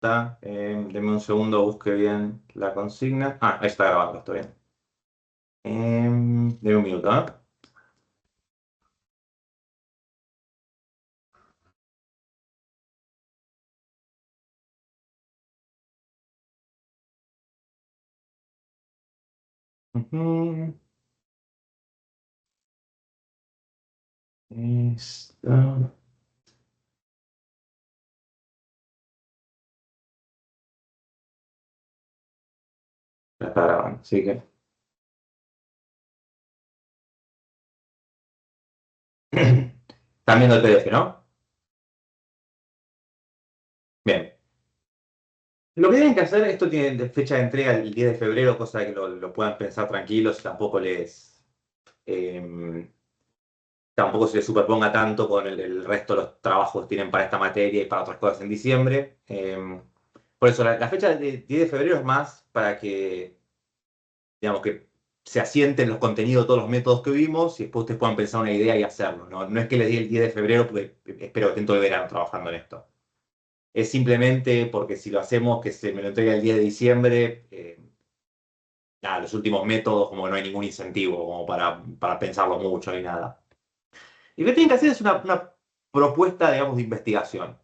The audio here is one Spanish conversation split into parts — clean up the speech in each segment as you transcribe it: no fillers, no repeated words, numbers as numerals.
Deme un segundo, busque bien la consigna. Ah, ahí está grabando, está bien. Deme un minuto, ¿eh? Ujú. Esto. Ya está grabando, así que. Están viendo el PDF, ¿no? Bien. Lo que tienen que hacer, esto tiene fecha de entrega el 10 de febrero, cosa de que lo puedan pensar tranquilos, eh, tampoco se les superponga tanto con el resto de los trabajos que tienen para esta materia y para otras cosas en diciembre. Por eso, la fecha de 10 de febrero es más para que, digamos, que se asienten los contenidos de todos los métodos que vimos y después ustedes puedan pensar una idea y hacerlo. No, no es que les di el 10 de febrero porque espero que estén todo el verano trabajando en esto. Es simplemente porque si lo hacemos que se me lo entregue el 10 de diciembre, nada, los últimos métodos como que no hay ningún incentivo como para pensarlo mucho ni nada. Y lo que tienen que hacer es una propuesta, digamos, de investigación.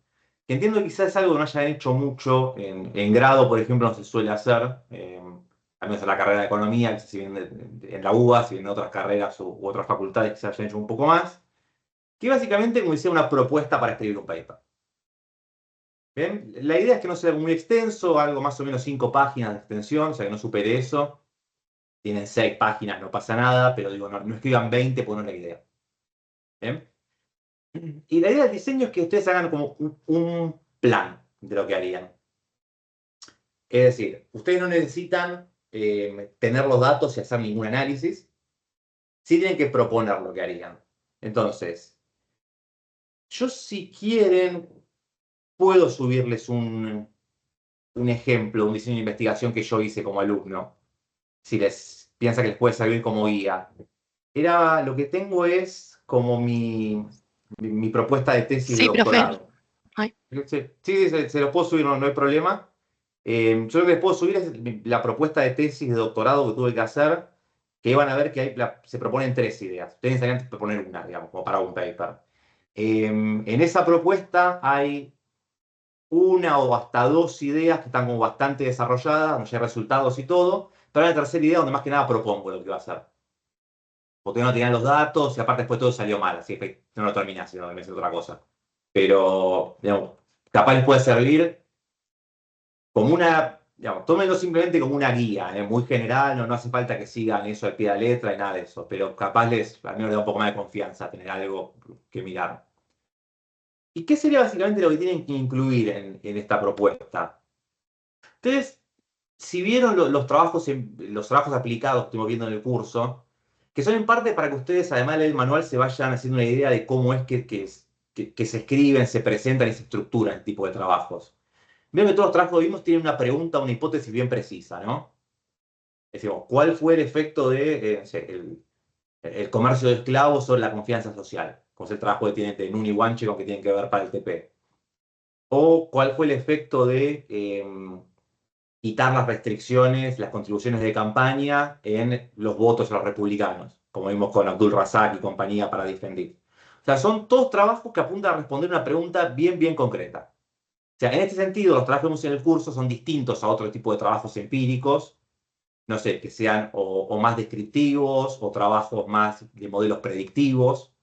Que entiendo que quizás es algo que no hayan hecho mucho en grado, por ejemplo, no se suele hacer, al menos en la carrera de economía, que si bien en la UBA, si bien en otras carreras u otras facultades que se hayan hecho un poco más, que básicamente como decía una propuesta para escribir un paper. ¿Bien? La idea es que no sea muy extenso, algo más o menos 5 páginas de extensión, o sea que no supere eso. Tienen 6 páginas, no pasa nada, pero digo, no, no escriban 20 por no es la idea. ¿Bien? Y la idea del diseño es que ustedes hagan como un plan de lo que harían. Es decir, ustedes no necesitan tener los datos y hacer ningún análisis, sí tienen que proponer lo que harían. Entonces, yo si quieren, puedo subirles un ejemplo, un diseño de investigación que yo hice como alumno, si les piensa que les puede servir como guía. Lo que tengo es como mi propuesta de tesis de Sí, profe. doctorado. Ay, Sí, sí, se los puedo subir, no, no hay problema. Yo lo que les puedo subir es la propuesta de tesis de doctorado que tuve que hacer, que van a ver que se proponen 3 ideas. Ustedes necesitarían proponer una, digamos, como para un paper. En esa propuesta hay una o hasta 2 ideas que están como bastante desarrolladas, donde ya hay resultados y todo, pero hay una tercera idea donde más que nada propongo lo que va a hacer. Porque no tenían los datos y aparte después todo salió mal, así que no lo terminé haciendo, me hice otra cosa. Pero, digamos, capaz les puede servir como digamos, tómenlo simplemente como una guía, muy general, no hace falta que sigan eso de pie de la letra y nada de eso, pero capaz al menos les da un poco más de confianza tener algo que mirar. ¿Y qué sería básicamente lo que tienen que incluir en esta propuesta? Ustedes, si vieron los trabajos aplicados que estuvimos viendo en el curso, que son en parte para que ustedes, además del manual, se vayan haciendo una idea de cómo es que se escriben, se presentan y se estructuran este tipo de trabajos. Veo que todos los trabajos que vimos tienen una pregunta, una hipótesis bien precisa, ¿no? Decimos, ¿cuál fue el efecto de no sé, el comercio de esclavos sobre la confianza social? Como es el trabajo que tiene de Nuni Guanche con que tienen que ver para el TP. O cuál fue el efecto de quitar las restricciones, las contribuciones de campaña en los votos de los republicanos, como vimos con Abdul Razak y compañía para Defendir. O sea, son todos trabajos que apuntan a responder una pregunta bien, bien concreta. O sea, en este sentido, los trabajos que vemos en el curso son distintos a otro tipo de trabajos empíricos, no sé, que sean o más descriptivos o trabajos más de modelos predictivos.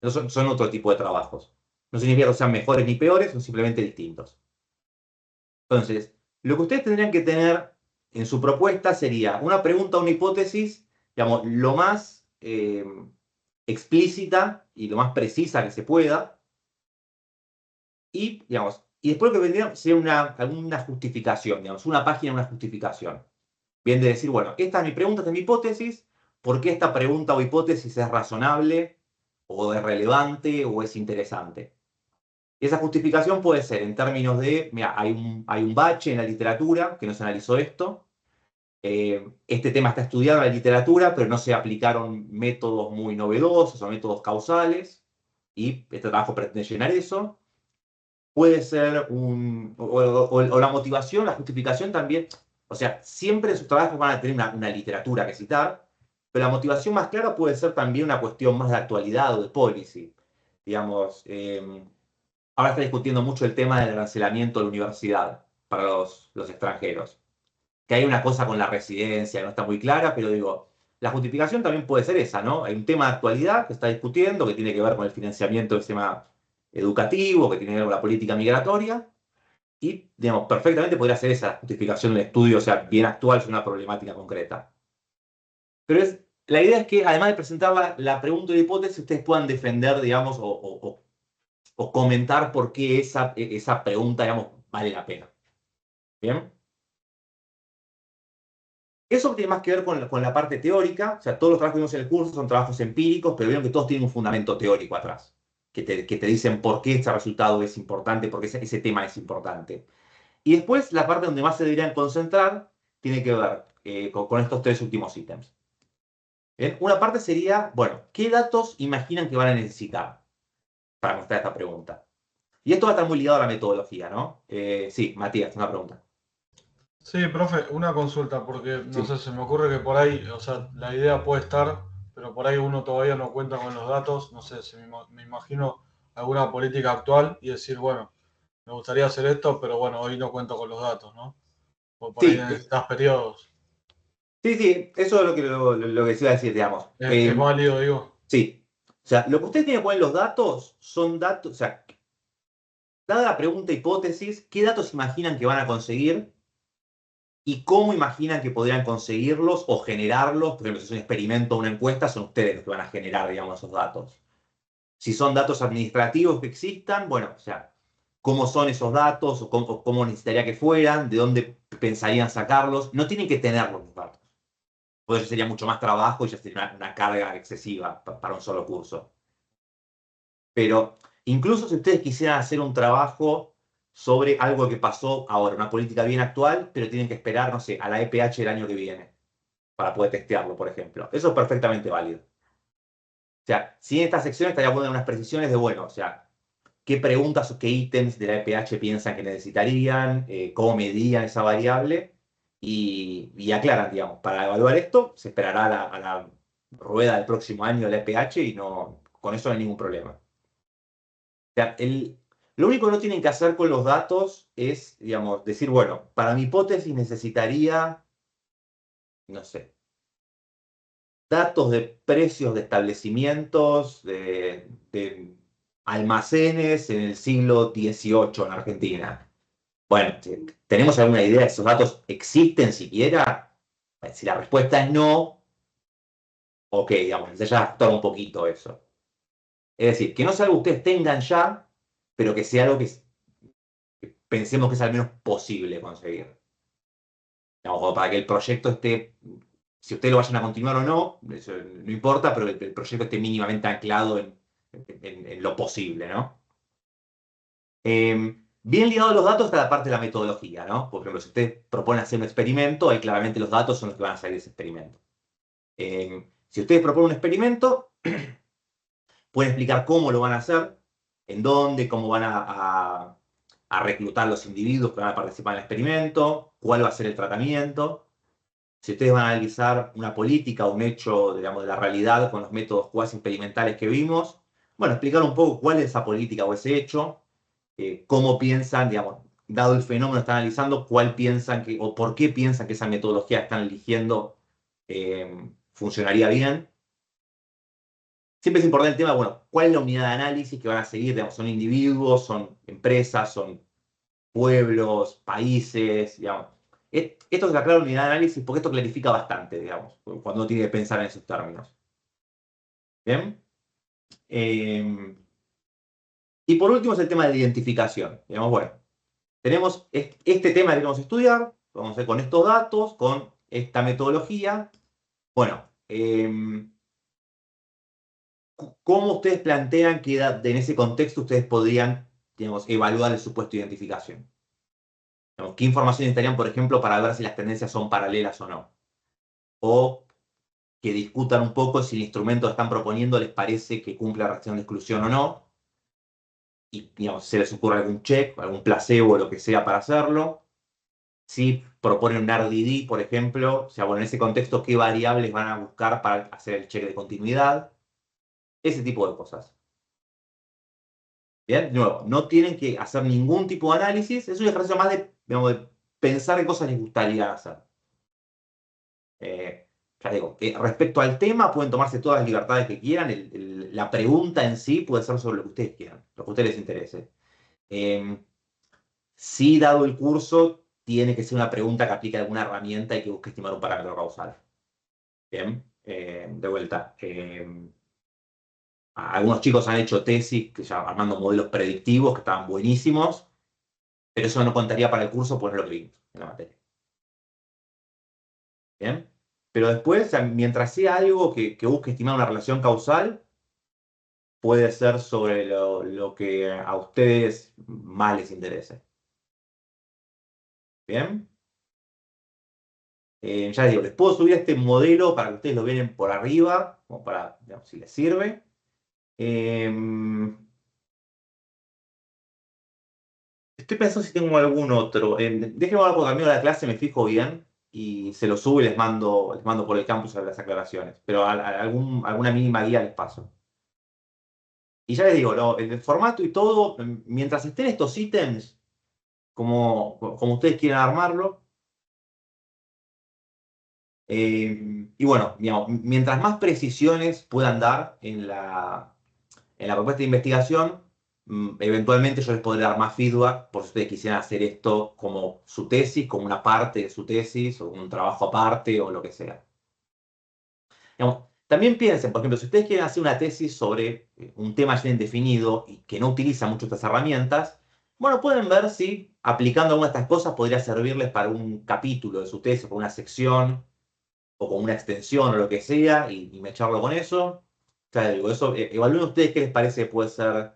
No son otro tipo de trabajos. No significa que sean mejores ni peores, son simplemente distintos. Entonces, lo que ustedes tendrían que tener en su propuesta sería una pregunta, una hipótesis, digamos, lo más explícita y lo más precisa que se pueda, y, digamos, y después lo que vendría sería alguna justificación, digamos, una página, una justificación. Bien de decir, bueno, esta es mi pregunta, esta es mi hipótesis, ¿por qué esta pregunta o hipótesis es razonable, o es relevante, o es interesante? Y esa justificación puede ser en términos de, mira, hay un bache en la literatura que no se analizó esto, este tema está estudiado en la literatura, pero no se aplicaron métodos muy novedosos o métodos causales, y este trabajo pretende llenar eso. puede ser o la motivación, la justificación también. O sea, siempre en sus trabajos van a tener una literatura que citar, pero la motivación más clara puede ser también una cuestión más de actualidad o de policy. Digamos, ahora está discutiendo mucho el tema del arancelamiento de la universidad para los extranjeros. Que hay una cosa con la residencia, no está muy clara, pero digo, la justificación también puede ser esa, ¿no? Hay un tema de actualidad que está discutiendo, que tiene que ver con el financiamiento del sistema educativo, que tiene que ver con la política migratoria, y, digamos, perfectamente podría ser esa la justificación del estudio, o sea, bien actual sobre una problemática concreta. Pero la idea es que, además de presentar la pregunta y la hipótesis, ustedes puedan defender, digamos, o comentar por qué esa pregunta, digamos, vale la pena. ¿Bien? Eso tiene más que ver con la parte teórica, o sea, todos los trabajos que vimos en el curso son trabajos empíricos, pero vieron que todos tienen un fundamento teórico atrás, que te dicen por qué este resultado es importante, por qué ese tema es importante. Y después, la parte donde más se deberían concentrar tiene que ver con estos tres últimos ítems. ¿Bien? Una parte sería, bueno, ¿qué datos imaginan que van a necesitar para mostrar esta pregunta? Y esto va a estar muy ligado a la metodología, ¿no? Sí, Matías, una pregunta. Sí, profe, una consulta, porque no Sí, sé, se me ocurre que por ahí, o sea, la idea puede estar, pero por ahí uno todavía no cuenta con los datos, no sé, me imagino alguna política actual y decir, bueno, me gustaría hacer esto, pero bueno, hoy no cuento con los datos, ¿no? O por ahí sí, necesitas periodos. sí, sí, eso es lo que se iba a decir, digamos. Es válido, digo. Sí. O sea, lo que ustedes tienen que poner en los datos son datos, o sea, dada la pregunta hipótesis, ¿qué datos imaginan que van a conseguir y cómo imaginan que podrían conseguirlos o generarlos? Por ejemplo, si es un experimento o una encuesta, son ustedes los que van a generar, digamos, esos datos. Si son datos administrativos que existan, bueno, o sea, ¿cómo son esos datos o cómo necesitaría que fueran? ¿De dónde pensarían sacarlos? No tienen que tenerlos los datos. Pues eso sería mucho más trabajo y ya sería una carga excesiva para un solo curso. Pero incluso si ustedes quisieran hacer un trabajo sobre algo que pasó ahora, una política bien actual, pero tienen que esperar, no sé, a la EPH el año que viene para poder testearlo, por ejemplo. Eso es perfectamente válido. O sea, si en esta sección estaría poniendo unas precisiones de, bueno, o sea, qué preguntas o qué ítems de la EPH piensan que necesitarían, cómo medían esa variable y aclaran, digamos, para evaluar esto se esperará a la rueda del próximo año de la EPH y no, con eso no hay ningún problema. Sea, lo único que no tienen que hacer con los datos es, digamos, decir, bueno, para mi hipótesis necesitaría, no sé, datos de precios de establecimientos, de almacenes en el siglo XVIII en Argentina. Bueno, ¿tenemos alguna idea de esos datos existen siquiera? Si la respuesta es no, ok, digamos, ya ajustar un poquito eso. Es decir, que no sea algo que ustedes tengan ya, pero que sea algo que pensemos que es al menos posible conseguir. Digamos, como para que el proyecto esté, si ustedes lo vayan a continuar o no, eso no importa, pero el proyecto esté mínimamente anclado en lo posible, ¿no? Bien ligado a los datos está la parte de la metodología, ¿no? Por ejemplo, si usted propone hacer un experimento, ahí claramente los datos son los que van a salir de ese experimento. Si ustedes proponen un experimento, pueden explicar cómo lo van a hacer, en dónde, cómo van a reclutar los individuos que van a participar en el experimento, cuál va a ser el tratamiento. Si ustedes van a analizar una política o un hecho, digamos, de la realidad con los métodos cuasi experimentales que vimos, bueno, explicar un poco cuál es esa política o ese hecho, cómo piensan, digamos, dado el fenómeno que están analizando, cuál piensan que, o por qué piensan que esa metodología que están eligiendo funcionaría bien. Siempre es importante el tema, bueno, cuál es la unidad de análisis que van a seguir, digamos, son individuos, son empresas, son pueblos, países, digamos. Esto es la clara unidad de análisis porque esto clarifica bastante, digamos, cuando uno tiene que pensar en esos términos. ¿Bien? Eh, y por último es el tema de la identificación. Digamos, bueno, tenemos este tema que queremos estudiar, vamos a hacer con estos datos, con esta metodología. Bueno, ¿cómo ustedes plantean que en ese contexto ustedes podrían, digamos, evaluar el supuesto de identificación? Digamos, ¿qué información necesitarían, por ejemplo, para ver si las tendencias son paralelas o no? O que discutan un poco si el instrumento que están proponiendo les parece que cumple la reacción de exclusión o no. y digamos, se les ocurre algún check, algún placebo o lo que sea para hacerlo. Si proponen un RDD, por ejemplo, o sea, bueno, en ese contexto, ¿qué variables van a buscar para hacer el check de continuidad? Ese tipo de cosas. Bien, de nuevo, no tienen que hacer ningún tipo de análisis, es un ejercicio más de, digamos, de pensar qué cosas les gustaría hacer. Ya digo, respecto al tema, pueden tomarse todas las libertades que quieran, la pregunta en sí puede ser sobre lo que ustedes quieran, lo que a ustedes les interese. Eh, si dado el curso, tiene que ser una pregunta que aplique a alguna herramienta y que busque estimar un parámetro causal. Bien, de vuelta. Algunos chicos han hecho tesis armando modelos predictivos que estaban buenísimos, pero eso no contaría para el curso, pues no es lo que vimos en la materia. Bien, pero después, o sea, mientras sea algo que busque estimar una relación causal, puede ser sobre lo que a ustedes más les interese. Bien. Ya les digo, les puedo subir este modelo para que ustedes lo vean por arriba, como para, digamos, si les sirve. Eh, Estoy pensando si tengo algún otro. Déjenme hablar por camino de la clase, me fijo bien y se lo subo y les mando por el campus a las aclaraciones. Pero alguna mínima guía les paso. Y ya les digo, el formato y todo, mientras estén estos ítems, como ustedes quieran armarlo. Y bueno, digamos, mientras más precisiones puedan dar en la propuesta de investigación, eventualmente yo les podré dar más feedback por si ustedes quisieran hacer esto como su tesis, como una parte de su tesis, o un trabajo aparte, o lo que sea. Digamos, también piensen, por ejemplo, si ustedes quieren hacer una tesis sobre un tema bien definido y que no utiliza mucho estas herramientas, bueno, pueden ver si aplicando alguna de estas cosas podría servirles para un capítulo de su tesis, para una sección, o con una extensión o lo que sea, y me echarlo con eso. O sea, digo, eso, evalúen ustedes qué les parece que puede ser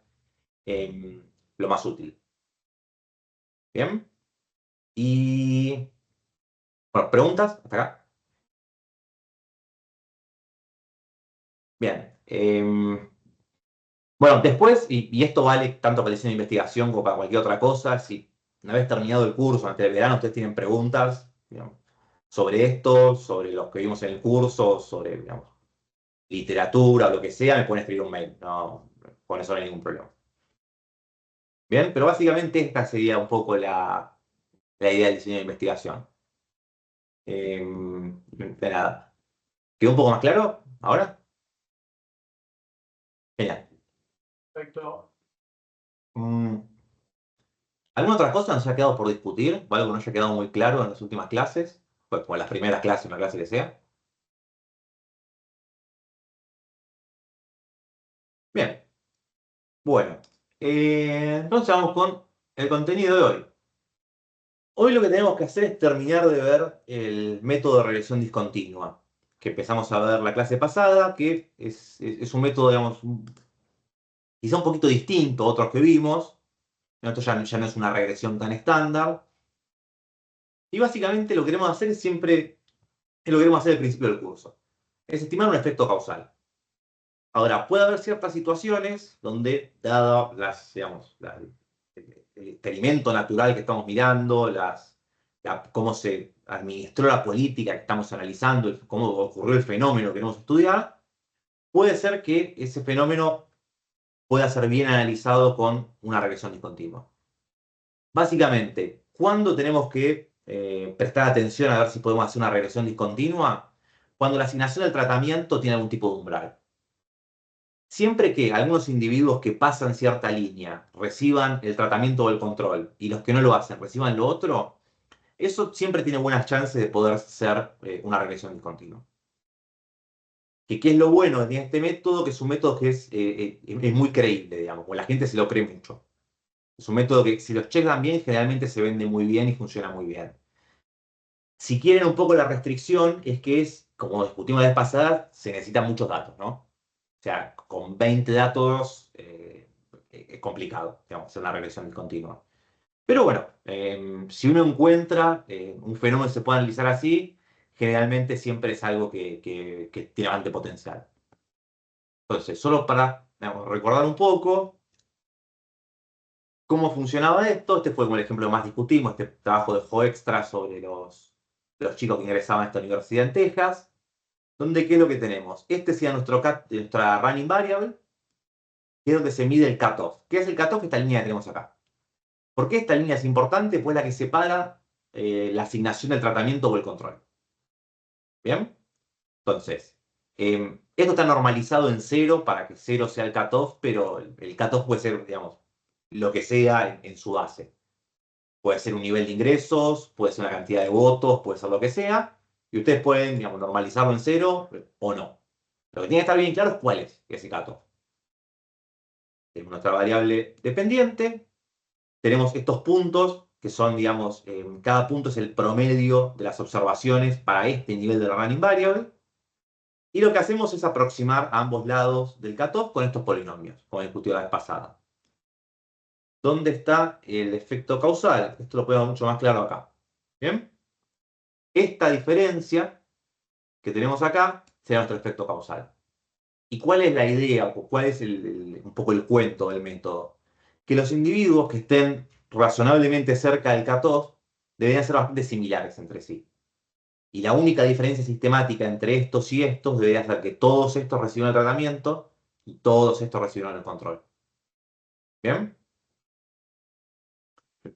lo más útil. ¿Bien? Y, bueno, ¿preguntas? Hasta acá. Bien. Bueno, después, y esto vale tanto para diseño de investigación como para cualquier otra cosa, si una vez terminado el curso, antes del verano, ustedes tienen preguntas, digamos, sobre esto, sobre los que vimos en el curso, sobre, digamos, literatura o lo que sea, me pueden escribir un mail. No, con eso no hay ningún problema. Bien, pero básicamente esta sería un poco la idea del diseño de investigación. De nada. ¿Quedó un poco más claro ahora? Genial. Perfecto. Mm, ¿Alguna otra cosa nos haya quedado por discutir? ¿O algo que no haya quedado muy claro en las últimas clases? Pues, como en las primeras clases, una clase que sea. Bien, bueno. Entonces vamos con el contenido de hoy. Hoy lo que tenemos que hacer es terminar de ver el método de regresión discontinua, que empezamos a ver la clase pasada, que es un método, digamos, quizá un poquito distinto a otros que vimos. Esto ya no es una regresión tan estándar. Y básicamente lo que queremos hacer es siempre, es lo que queremos hacer al principio del curso. Es estimar un efecto causal. Ahora, puede haber ciertas situaciones donde, dado digamos, el experimento natural que estamos mirando, cómo se administró la política que estamos analizando, cómo ocurrió el fenómeno que queremos estudiar, puede ser que ese fenómeno pueda ser bien analizado con una regresión discontinua. Básicamente, ¿cuándo tenemos que prestar atención a ver si podemos hacer una regresión discontinua? Cuando la asignación del tratamiento tiene algún tipo de umbral. Siempre que algunos individuos que pasan cierta línea reciban el tratamiento o el control y los que no lo hacen reciban lo otro, eso siempre tiene buenas chances de poder ser una regresión discontinua. ¿Qué es lo bueno de este método? Que es un método que es muy creíble, digamos, porque la gente se lo cree mucho. Es un método que si los checan bien, generalmente se vende muy bien y funciona muy bien. Si quieren un poco la restricción, es que como discutimos la vez pasada, se necesitan muchos datos, ¿no? O sea, con 20 datos es complicado, digamos, hacer una regresión discontinua. Pero bueno, si uno encuentra un fenómeno que se puede analizar así, generalmente siempre es algo que tiene bastante potencial. Entonces, solo para digamos, recordar un poco, ¿Cómo funcionaba esto? Este fue como el ejemplo que más discutimos, este trabajo de Hoekstra sobre los chicos que ingresaban a esta universidad en Texas, donde ¿qué es lo que tenemos? Este sería nuestra running variable, que es donde se mide el cutoff. ¿Qué es el cutoff? Esta línea que tenemos acá. ¿Por qué esta línea es importante? Pues la que separa la asignación del tratamiento o el control. ¿Bien? Entonces, esto está normalizado en 0 para que 0 sea el cutoff, pero el cutoff puede ser, digamos, lo que sea en su base. Puede ser un nivel de ingresos, puede ser una cantidad de votos, puede ser lo que sea. Y ustedes pueden, digamos, normalizarlo en 0 o no. Lo que tiene que estar bien claro es cuál es ese cutoff. Tenemos nuestra variable dependiente. Tenemos estos puntos que son, digamos, cada punto es el promedio de las observaciones para este nivel de la running variable. Y lo que hacemos es aproximar a ambos lados del cutoff con estos polinomios, como discutió la vez pasada. ¿Dónde está el efecto causal? Esto lo podemos ver mucho más claro acá. ¿Bien? Esta diferencia que tenemos acá será nuestro efecto causal. ¿Y cuál es la idea o cuál es un poco el cuento del método? Que los individuos que estén razonablemente cerca del cutoff deberían ser bastante similares entre sí. Y la única diferencia sistemática entre estos y estos debería ser que todos estos reciben el tratamiento y todos estos recibieron el control. ¿Bien?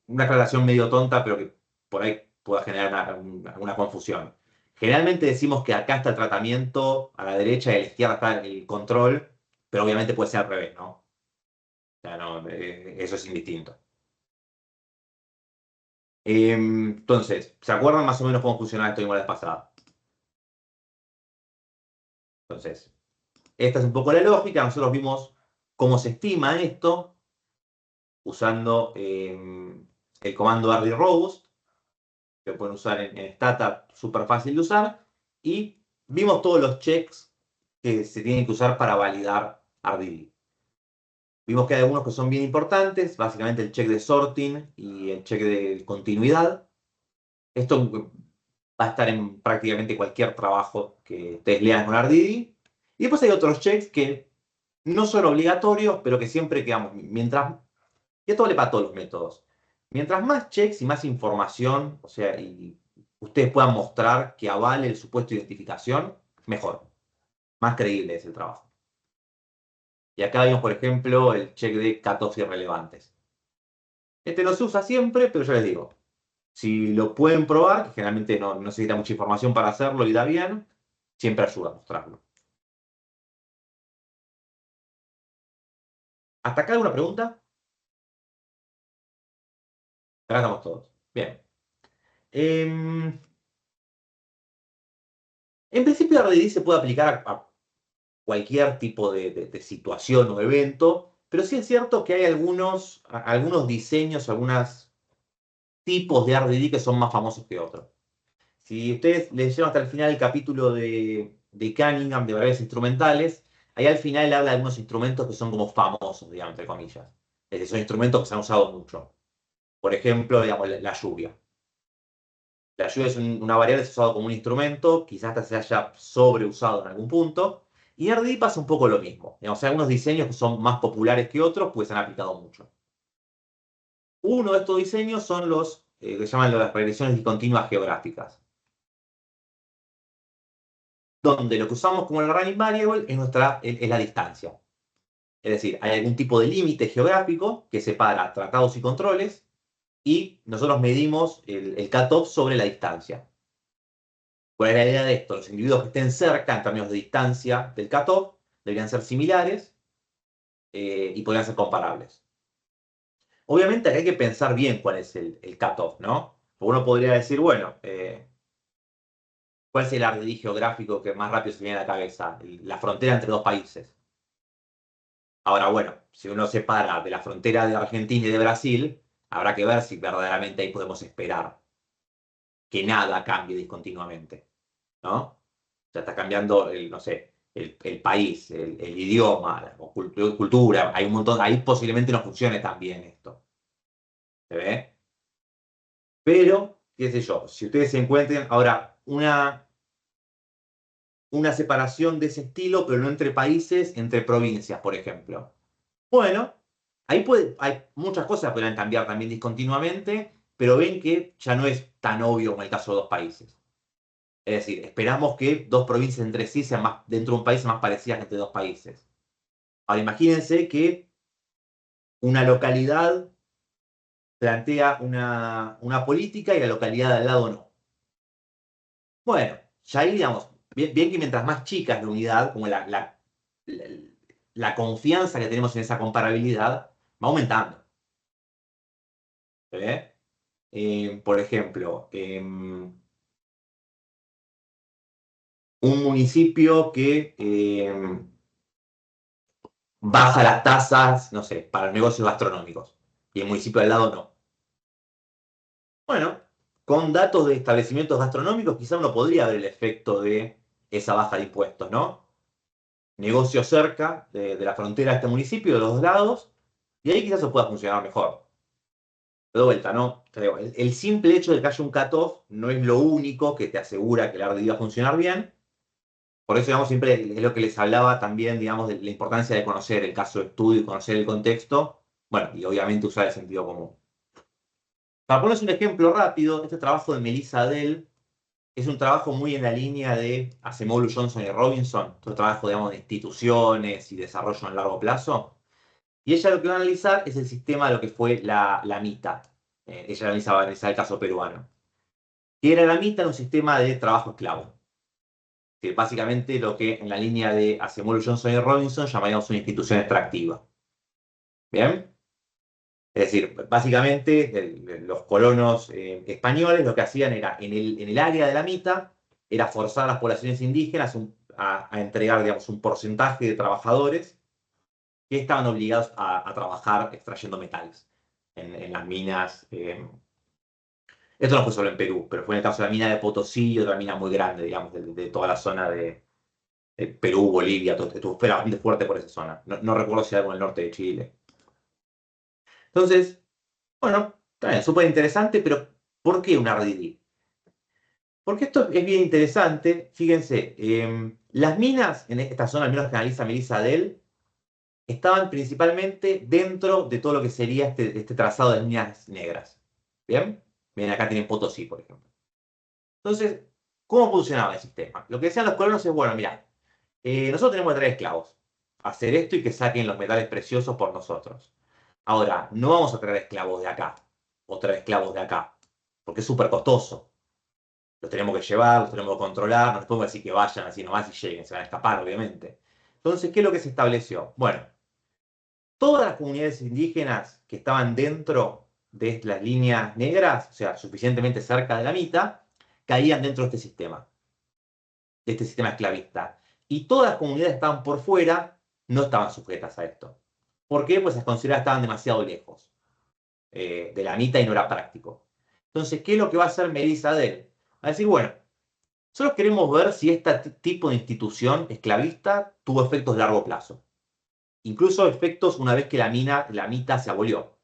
Una aclaración medio tonta, pero que por ahí pueda generar alguna confusión. Generalmente decimos que acá está el tratamiento, a la derecha y a la izquierda está el control, pero obviamente puede ser al revés, ¿no? O sea, no, eso es indistinto. Entonces, ¿se acuerdan más o menos cómo funcionaba esto igual la vez pasada? Entonces, esta es un poco la lógica. Nosotros vimos cómo se estima esto usando el comando ardy robust, que pueden usar en Stata, súper fácil de usar, y vimos todos los checks que se tienen que usar para validar RDD. Vimos que hay algunos que son bien importantes, básicamente el check de sorting y el check de continuidad. Esto va a estar en prácticamente cualquier trabajo que ustedes lean con RDD. Y después hay otros checks que no son obligatorios, pero que siempre quedamos, mientras, y esto vale para todos los métodos, mientras más checks y más información, o sea, y ustedes puedan mostrar que avale el supuesto de identificación, mejor, más creíble es el trabajo. Y acá vemos, por ejemplo, el check de cutoffs irrelevantes. Este no se usa siempre, pero ya les digo, si lo pueden probar, que generalmente no necesita mucha información para hacerlo y da bien, siempre ayuda a mostrarlo. ¿Hasta acá alguna pregunta? Acá estamos todos. Bien. En principio RDD se puede aplicar a cualquier tipo de situación o evento, pero sí es cierto que hay algunos diseños, algunos tipos de RDD que son más famosos que otros. Si ustedes leyeron hasta el final el capítulo de Cunningham, de variables instrumentales, ahí al final habla de algunos instrumentos que son como famosos, digamos, entre comillas. Es decir, son instrumentos que se han usado mucho. Por ejemplo, digamos, la lluvia. La lluvia es una variable que se ha usado como un instrumento, quizás hasta se haya sobreusado en algún punto. Y en RDI pasa un poco lo mismo. Digamos, hay algunos diseños que son más populares que otros, pues se han aplicado mucho. Uno de estos diseños son los que se llaman las regresiones discontinuas geográficas, donde lo que usamos como el running variable es la distancia. Es decir, hay algún tipo de límite geográfico que separa tratados y controles, y nosotros medimos el cutoff sobre la distancia. ¿Cuál es la idea de esto? Los individuos que estén cerca en términos de distancia del cutoff deberían ser similares y podrían ser comparables. Obviamente hay que pensar bien cuál es el cutoff, ¿no? Uno podría decir, bueno, ¿cuál es el RDD geográfico que más rápido se viene a la cabeza? La frontera entre dos países. Ahora, bueno, si uno se para de la frontera de Argentina y de Brasil, habrá que ver si verdaderamente ahí podemos esperar que nada cambie discontinuamente, ¿no? O sea, está cambiando, no sé, el país, el idioma, la cultura, hay un montón, ahí posiblemente no funcione tan bien esto, ¿se ve? Pero, qué sé yo, si ustedes se encuentran, ahora, una separación de ese estilo, pero no entre países, entre provincias, por ejemplo. Bueno, hay muchas cosas que podrían cambiar también discontinuamente, pero ven que ya no es tan obvio como el caso de dos países. Es decir, esperamos que dos provincias entre sí sean más, dentro de un país más parecidas entre dos países. Ahora imagínense que una localidad plantea una política y la localidad de al lado no. Bueno, ya ahí, digamos, bien que mientras más chica es la unidad, como la, la confianza que tenemos en esa comparabilidad, va aumentando. ¿Eh? Por ejemplo, un municipio que baja las tasas, no sé, para negocios gastronómicos, y el municipio de al lado no. Bueno, con datos de establecimientos gastronómicos quizá uno podría ver el efecto de esa baja de impuestos, ¿no? Negocio cerca de la frontera de este municipio, de los dos lados, y ahí quizás eso pueda funcionar mejor. De vuelta, ¿no? Creo, el simple hecho de que haya un cutoff no es lo único que te asegura que la red va a funcionar bien. Por eso, digamos, siempre es lo que les hablaba también, digamos, de la importancia de conocer el caso de estudio y conocer el contexto, bueno, y obviamente usar el sentido común. Para ponerles un ejemplo rápido, este trabajo de Melissa Dell es un trabajo muy en la línea de Acemoglu, Johnson y Robinson, todo trabajo, digamos, de instituciones y desarrollo a largo plazo. Y ella lo que va a analizar es el sistema de lo que fue la MITA. Ella va a analizar el caso peruano. Que era la MITA, era un sistema de trabajo esclavo. Que básicamente lo que en la línea de Acemoglu, Johnson y Robinson llamaríamos una institución extractiva. ¿Bien? Es decir, básicamente los colonos españoles lo que hacían era, en el área de la MITA, era forzar a las poblaciones indígenas a entregar, digamos, un porcentaje de trabajadores que estaban obligados a trabajar extrayendo metales en las minas. Esto no fue solo en Perú, pero fue en el caso de la mina de Potosí y otra mina muy grande, digamos, de toda la zona de Perú, Bolivia, todo, estuvo bastante fuerte por esa zona. No recuerdo si algo en el norte de Chile. Entonces, bueno, también súper interesante, pero ¿por qué un RDD? Porque esto es bien interesante. Fíjense, las minas en esta zona, al menos que analiza Melissa Dell, estaban principalmente dentro de todo lo que sería este trazado de líneas negras. ¿Bien? Bien, acá tienen Potosí, por ejemplo. Entonces, ¿cómo funcionaba el sistema? Lo que decían los colonos es, bueno, mira, nosotros tenemos que traer esclavos, hacer esto y que saquen los metales preciosos por nosotros. Ahora, no vamos a traer esclavos de acá, o traer esclavos de acá, porque es súper costoso. Los tenemos que llevar, los tenemos que controlar, no les podemos decir que vayan así nomás y lleguen, se van a escapar, obviamente. Entonces, ¿qué es lo que se estableció? Bueno, todas las comunidades indígenas que estaban dentro de las líneas negras, o sea, suficientemente cerca de la mitad, caían dentro de este sistema esclavista. Y todas las comunidades que estaban por fuera no estaban sujetas a esto. ¿Por qué? Pues las consideradas estaban demasiado lejos de la mitad y no era práctico. Entonces, ¿qué es lo que va a hacer Melissa Dell? Va a decir, bueno, nosotros queremos ver si este tipo de institución esclavista tuvo efectos de largo plazo. Incluso efectos una vez que la mitad se abolió.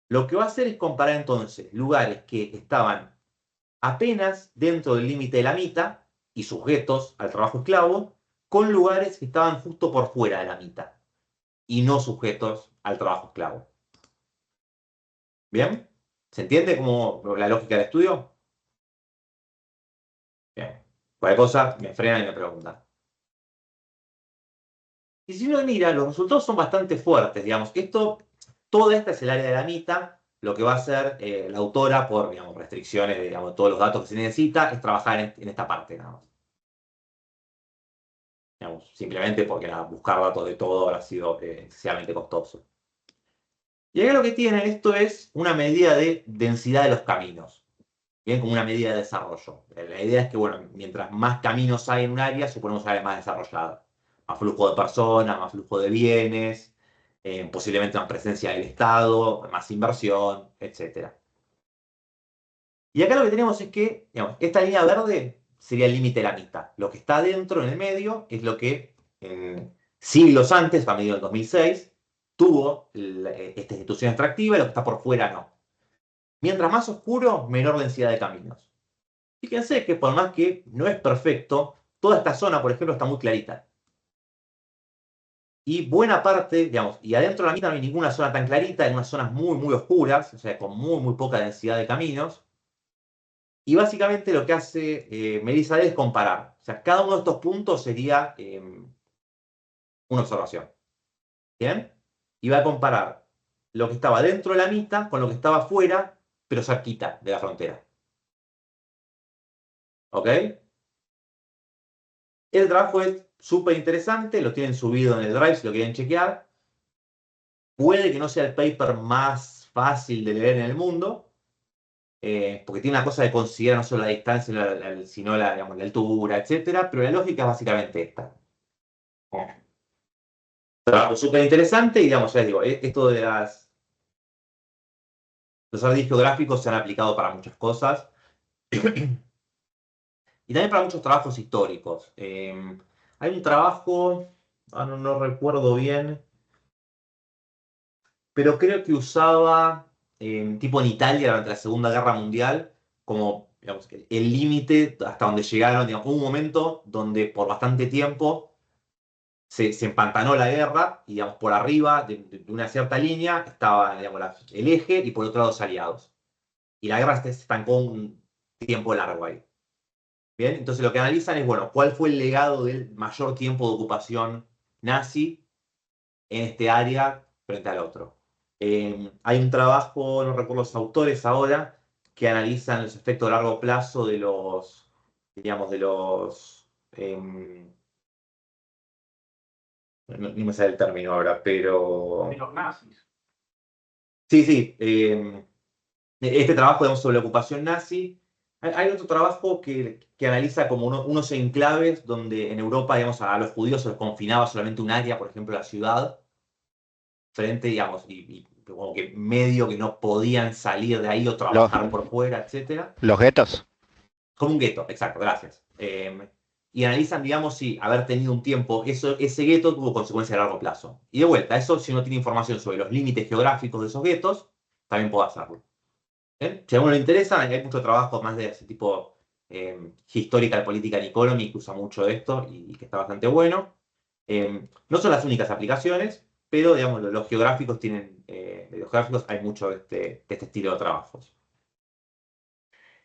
Lo que va a hacer es comparar entonces lugares que estaban apenas dentro del límite de la mitad y sujetos al trabajo esclavo, con lugares que estaban justo por fuera de la mitad y no sujetos al trabajo esclavo. ¿Bien? ¿Se entiende cómo la lógica del estudio? Bien. Cualquier cosa, me frenan y me preguntan. Y si uno mira, los resultados son bastante fuertes, digamos. Toda esta es el área de la mitad. Lo que va a hacer la autora, por digamos, restricciones de digamos, todos los datos que se necesita, es trabajar en esta parte, nada más. Digamos, simplemente porque nada, buscar datos de todo habrá sido excesivamente costoso. Y acá lo que tienen esto es una medida de densidad de los caminos, bien como una medida de desarrollo. La idea es que, bueno, mientras más caminos hay en un área, suponemos un área más desarrollada. Más flujo de personas, más flujo de bienes, posiblemente más presencia del Estado, más inversión, etc. Y acá lo que tenemos es que, digamos, esta línea verde sería el límite de la mitad. Lo que está dentro, en el medio, es lo que siglos antes, a medio del 2006, tuvo esta institución extractiva y lo que está por fuera no. Mientras más oscuro, menor densidad de caminos. Fíjense que por más que no es perfecto, toda esta zona, por ejemplo, está muy clarita. Y buena parte, digamos, y adentro de la mitad no hay ninguna zona tan clarita, hay unas zonas muy, muy oscuras, o sea, con muy, muy poca densidad de caminos. Y básicamente lo que hace Melissa es comparar. O sea, cada uno de estos puntos sería una observación. ¿Bien? Y va a comparar lo que estaba dentro de la mitad con lo que estaba fuera, pero cerquita de la frontera. ¿Ok? El trabajo es súper interesante, lo tienen subido en el Drive si lo quieren chequear. Puede que no sea el paper más fácil de leer en el mundo, porque tiene una cosa de considerar no solo la distancia, sino la, digamos, la altura, etcétera, pero la lógica es básicamente esta. Trabajo súper interesante y, digamos, ya les digo, esto de los ardillos geográficos se han aplicado para muchas cosas y también para muchos trabajos históricos. Hay un trabajo, no recuerdo bien, pero creo que usaba, tipo en Italia durante la Segunda Guerra Mundial, como digamos, el límite hasta donde llegaron. Digamos, hubo un momento donde por bastante tiempo se empantanó la guerra y, digamos, por arriba de una cierta línea estaba, digamos, el eje y por otro lado los aliados. Y la guerra se estancó un tiempo largo ahí. Bien, entonces lo que analizan es, bueno, cuál fue el legado del mayor tiempo de ocupación nazi en este área frente al otro. Hay un trabajo, no recuerdo los autores ahora, que analizan los efectos a largo plazo de los, digamos, no me sale el término ahora, pero... De los nazis. Sí, sí. Este trabajo, digamos, sobre la ocupación nazi. Hay otro trabajo que analiza como unos enclaves donde en Europa, digamos, a los judíos se los confinaba solamente un área, por ejemplo, la ciudad, frente, digamos, y como que medio que no podían salir de ahí o Los, trabajar por fuera, etcétera. los guetos. Como un gueto, exacto, gracias. Y analizan, digamos, si haber tenido un tiempo, ese gueto tuvo consecuencias a largo plazo. Y de vuelta, eso si uno tiene información sobre los límites geográficos de esos guetos, también puede hacerlo. ¿Bien? Si a uno le interesa, hay mucho trabajo más de ese tipo, Historical Political Economy, que usa mucho de esto y que está bastante bueno. No son las únicas aplicaciones, pero digamos, los geográficos tienen, de los geográficos hay mucho de este estilo de trabajos.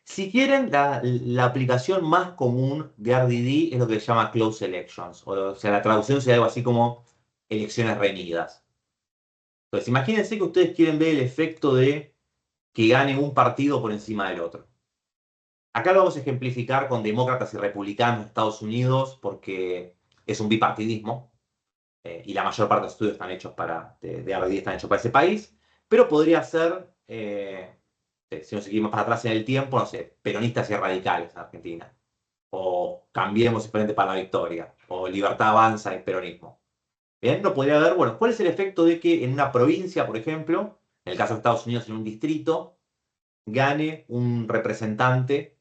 Si quieren, la aplicación más común de RDD es lo que se llama Close Elections, o sea, la traducción sería algo así como elecciones reñidas. Entonces, imagínense que ustedes quieren ver el efecto de que gane un partido por encima del otro. Acá lo vamos a ejemplificar con demócratas y republicanos de Estados Unidos porque es un bipartidismo, y la mayor parte de los estudios están hechos de R&D están hechos para ese país, pero podría ser, si nos seguimos para atrás en el tiempo, no sé, peronistas y radicales en Argentina, o Cambiemos y Frente para la Victoria, o Libertad Avanza y peronismo. Bien, no podría haber, bueno, ¿cuál es el efecto de que en una provincia, por ejemplo, en el caso de Estados Unidos, en un distrito, gane un representante,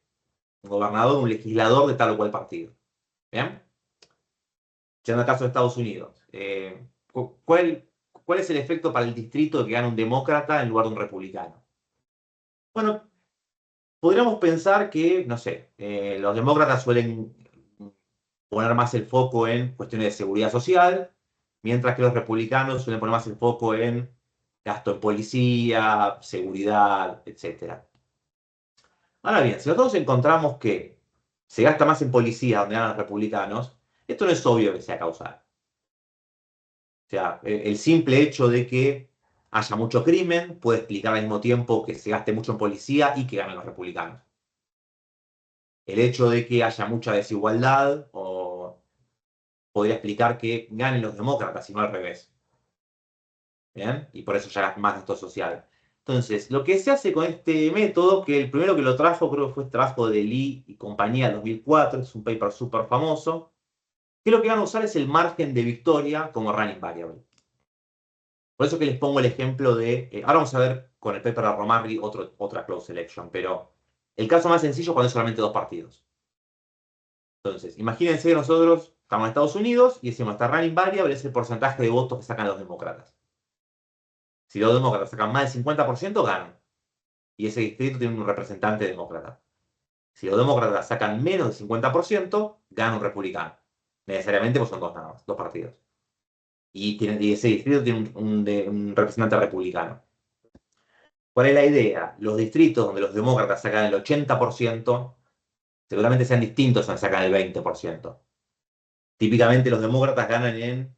un gobernador, un legislador de tal o cual partido? ¿Bien? Yendo al caso de Estados Unidos, ¿cuál es el efecto para el distrito de que gane un demócrata en lugar de un republicano? Bueno, podríamos pensar que, no sé, los demócratas suelen poner más el foco en cuestiones de seguridad social, mientras que los republicanos suelen poner más el foco en gasto en policía, seguridad, etc. Ahora bien, si nosotros encontramos que se gasta más en policía donde ganan los republicanos, esto no es obvio que sea causal. O sea, el simple hecho de que haya mucho crimen puede explicar al mismo tiempo que se gaste mucho en policía y que ganen los republicanos. El hecho de que haya mucha desigualdad podría explicar que ganen los demócratas y no al revés. ¿Bien? Y por eso ya es más gasto social. Entonces, lo que se hace con este método, que el primero que lo trajo creo que fue el trabajo de Lee y compañía en 2004, es un paper súper famoso, que lo que van a usar es el margen de victoria como running variable. Por eso que les pongo el ejemplo de, ahora vamos a ver con el paper de Romarri otra close selection, pero el caso más sencillo cuando hay solamente dos partidos. Entonces, imagínense que nosotros estamos en Estados Unidos y decimos, esta running variable es el porcentaje de votos que sacan los demócratas. Si los demócratas sacan más del 50%, ganan. Y ese distrito tiene un representante demócrata. Si los demócratas sacan menos del 50%, gana un republicano. Necesariamente pues son dos nada más, dos partidos. y ese distrito tiene un representante republicano. ¿Cuál es la idea? Los distritos donde los demócratas sacan el 80%, seguramente sean distintos a sacan el 20%. Típicamente los demócratas ganan en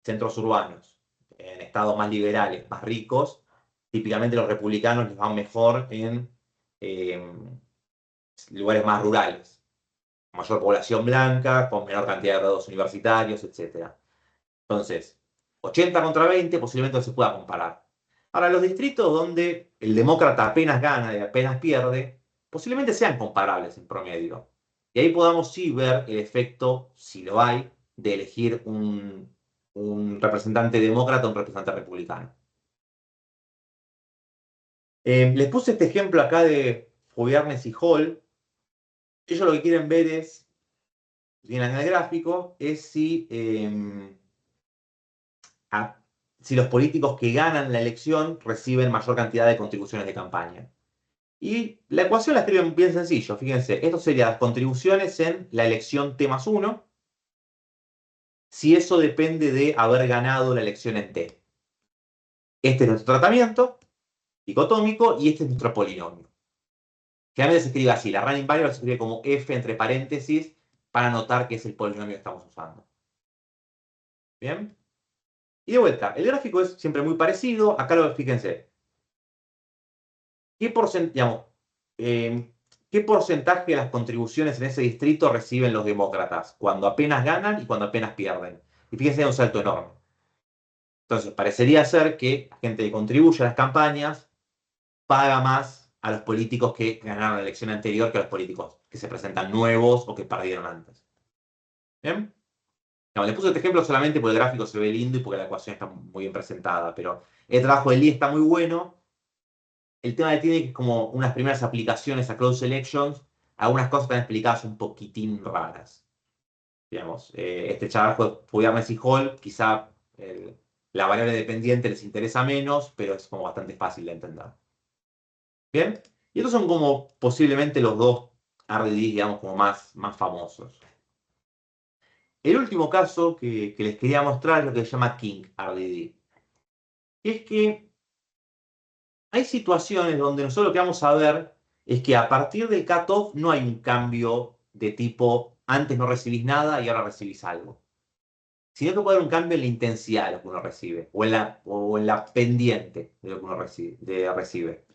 centros urbanos, en estados más liberales, más ricos. Típicamente los republicanos les van mejor en eh, lugares más rurales, mayor población blanca, con menor cantidad de grados universitarios, etc. Entonces, 80 contra 20 posiblemente no se pueda comparar. Ahora, los distritos donde el demócrata apenas gana y apenas pierde, posiblemente sean comparables en promedio. Y ahí podamos sí ver el efecto, si lo hay, de elegir un representante demócrata o un representante republicano. Les puse este ejemplo acá de Foviarnes y Hall. Ellos lo que quieren ver es, en el gráfico, es si los políticos que ganan la elección reciben mayor cantidad de contribuciones de campaña. Y la ecuación la escriben bien sencillo, fíjense, esto sería las contribuciones en la elección T+1, si eso depende de haber ganado la elección en T. Este es nuestro tratamiento dicotómico y este es nuestro polinomio. Generalmente se escribe así, la running variable se escribe como f entre paréntesis para notar que es el polinomio que estamos usando. ¿Bien? Y de vuelta, el gráfico es siempre muy parecido, acá fíjense, ¿qué porcentaje de las contribuciones en ese distrito reciben los demócratas cuando apenas ganan y cuando apenas pierden? Y fíjense, hay un salto enorme. Entonces, parecería ser que la gente que contribuye a las campañas paga más a los políticos que ganaron la elección anterior que a los políticos que se presentan nuevos o que perdieron antes. ¿Bien? No, les puse este ejemplo solamente porque el gráfico se ve lindo y porque la ecuación está muy bien presentada, pero el trabajo de Lee está muy bueno. El tema de tiene que como unas primeras aplicaciones a close selections, algunas cosas están explicadas un poquitín raras. Digamos, este trabajo de Fourier y Hall, quizá la variable dependiente les interesa menos, pero es como bastante fácil de entender. Bien, y estos son como posiblemente los dos RDDs, digamos, como más famosos. El último caso que les quería mostrar es lo que se llama King RDD. Y es que hay situaciones donde nosotros lo que vamos a ver es que a partir del cutoff no hay un cambio de tipo antes no recibís nada y ahora recibís algo. Sino que puede haber un cambio en la intensidad de lo que uno recibe o en la pendiente de lo que uno recibe.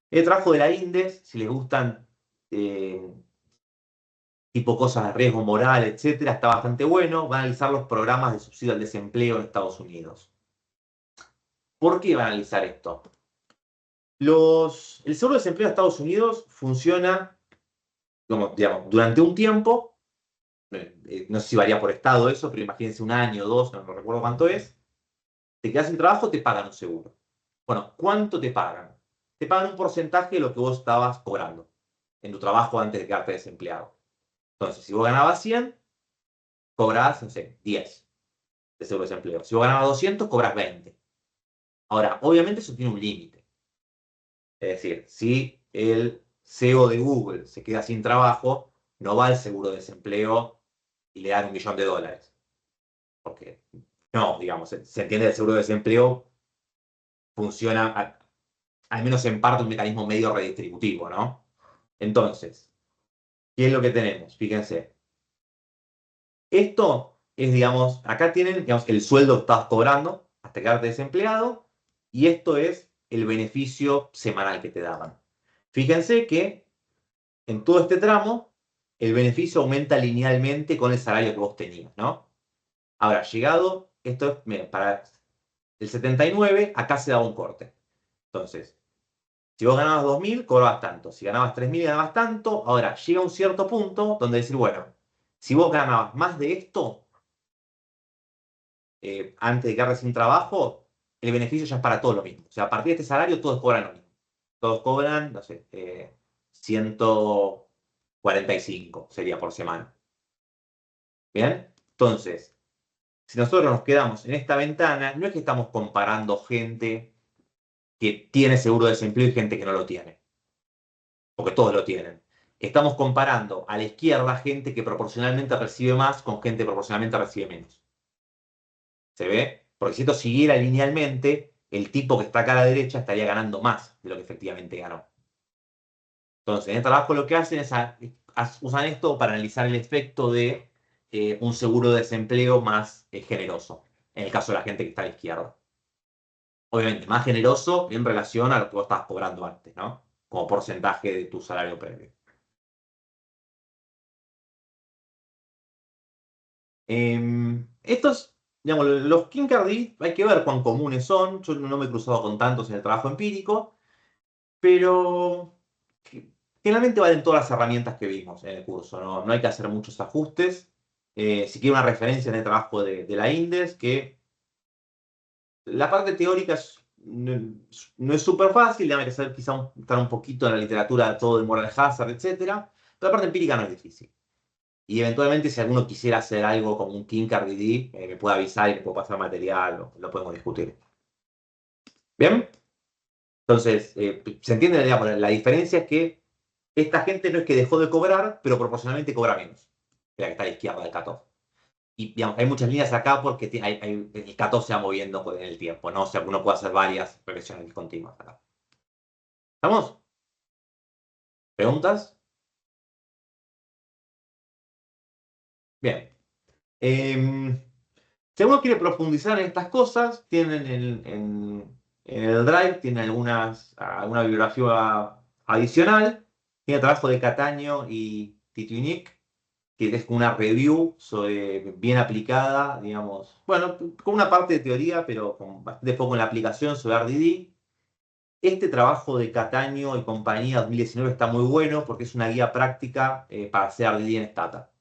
El trabajo de la Indes, si les gustan eh, tipo cosas de riesgo moral, etcétera, está bastante bueno. Va a analizar los programas de subsidio al desempleo en Estados Unidos. ¿Por qué va a analizar esto? El seguro de desempleo de Estados Unidos funciona, digamos, durante un tiempo, no sé si varía por estado eso, pero imagínense un año o dos, no recuerdo cuánto es, te quedas sin trabajo, te pagan un seguro. Bueno, ¿cuánto te pagan? Te pagan un porcentaje de lo que vos estabas cobrando en tu trabajo antes de quedarte desempleado. Entonces, si vos ganabas 100, cobrás, no sé, 10 de seguro de desempleo. Si vos ganabas 200, cobras 20. Ahora, obviamente eso tiene un límite. Es decir, si el CEO de Google se queda sin trabajo, no va al seguro de desempleo y le dan $1.000.000. Porque no, digamos, se entiende que el seguro de desempleo funciona, al menos en parte, un mecanismo medio redistributivo, ¿no? Entonces, ¿qué es lo que tenemos? Fíjense. Esto es, digamos, acá tienen, digamos, el sueldo que estabas cobrando hasta quedarte desempleado y esto es el beneficio semanal que te daban. Fíjense que en todo este tramo el beneficio aumenta linealmente con el salario que vos tenías, ¿no? Ahora, llegado, esto es, miren, para el 79, acá se daba un corte. Entonces, si vos ganabas 2.000, cobrabas tanto. Si ganabas 3.000, ganabas tanto. Ahora, llega un cierto punto donde decir, bueno, si vos ganabas más de esto, antes de quedarte sin trabajo, el beneficio ya es para todo lo mismo. O sea, a partir de este salario todos cobran lo mismo. Todos cobran, no sé, 145 sería por semana. ¿Bien? Entonces, si nosotros nos quedamos en esta ventana, no es que estamos comparando gente que tiene seguro de desempleo y gente que no lo tiene. Porque todos lo tienen. Estamos comparando a la izquierda gente que proporcionalmente recibe más con gente que proporcionalmente recibe menos. ¿Se ve? Porque si esto siguiera linealmente, el tipo que está acá a la derecha estaría ganando más de lo que efectivamente ganó. Entonces, en el trabajo lo que hacen es usan esto para analizar el efecto de un seguro de desempleo más generoso, en el caso de la gente que está a la izquierda. Obviamente, más generoso en relación a lo que vos estabas cobrando antes, ¿no? Como porcentaje de tu salario previo. Estos, digamos, los Kinkardí, hay que ver cuán comunes son. Yo no me he cruzado con tantos en el trabajo empírico, pero generalmente valen todas las herramientas que vimos en el curso, ¿no? No hay que hacer muchos ajustes. Si quiero una referencia en el trabajo de la Indes, que la parte teórica no es súper fácil, hay que saber quizá estar un poquito en la literatura, todo de moral hazard, etcétera, pero la parte empírica no es difícil. Y eventualmente, si alguno quisiera hacer algo como un Kinkard me puede avisar y me puedo pasar material, lo podemos discutir. ¿Bien? Entonces, ¿se entiende la idea? La diferencia es que esta gente no es que dejó de cobrar, pero proporcionalmente cobra menos que la que está a la izquierda del cutoff. Y digamos, hay muchas líneas acá porque el cutoff se va moviendo en el tiempo, ¿no? O sea, uno puede hacer varias regresiones continuas acá. ¿Estamos? ¿Preguntas? Bien. Si uno quiere profundizar en estas cosas, tienen en el Drive, tiene alguna bibliografía adicional. Tiene trabajo de Cataño y Tituinic, que es una review bien aplicada, digamos, bueno, con una parte de teoría, pero con bastante foco en la aplicación sobre RDD. Este trabajo de Cataño y compañía 2019 está muy bueno porque es una guía práctica para hacer RDD en Stata.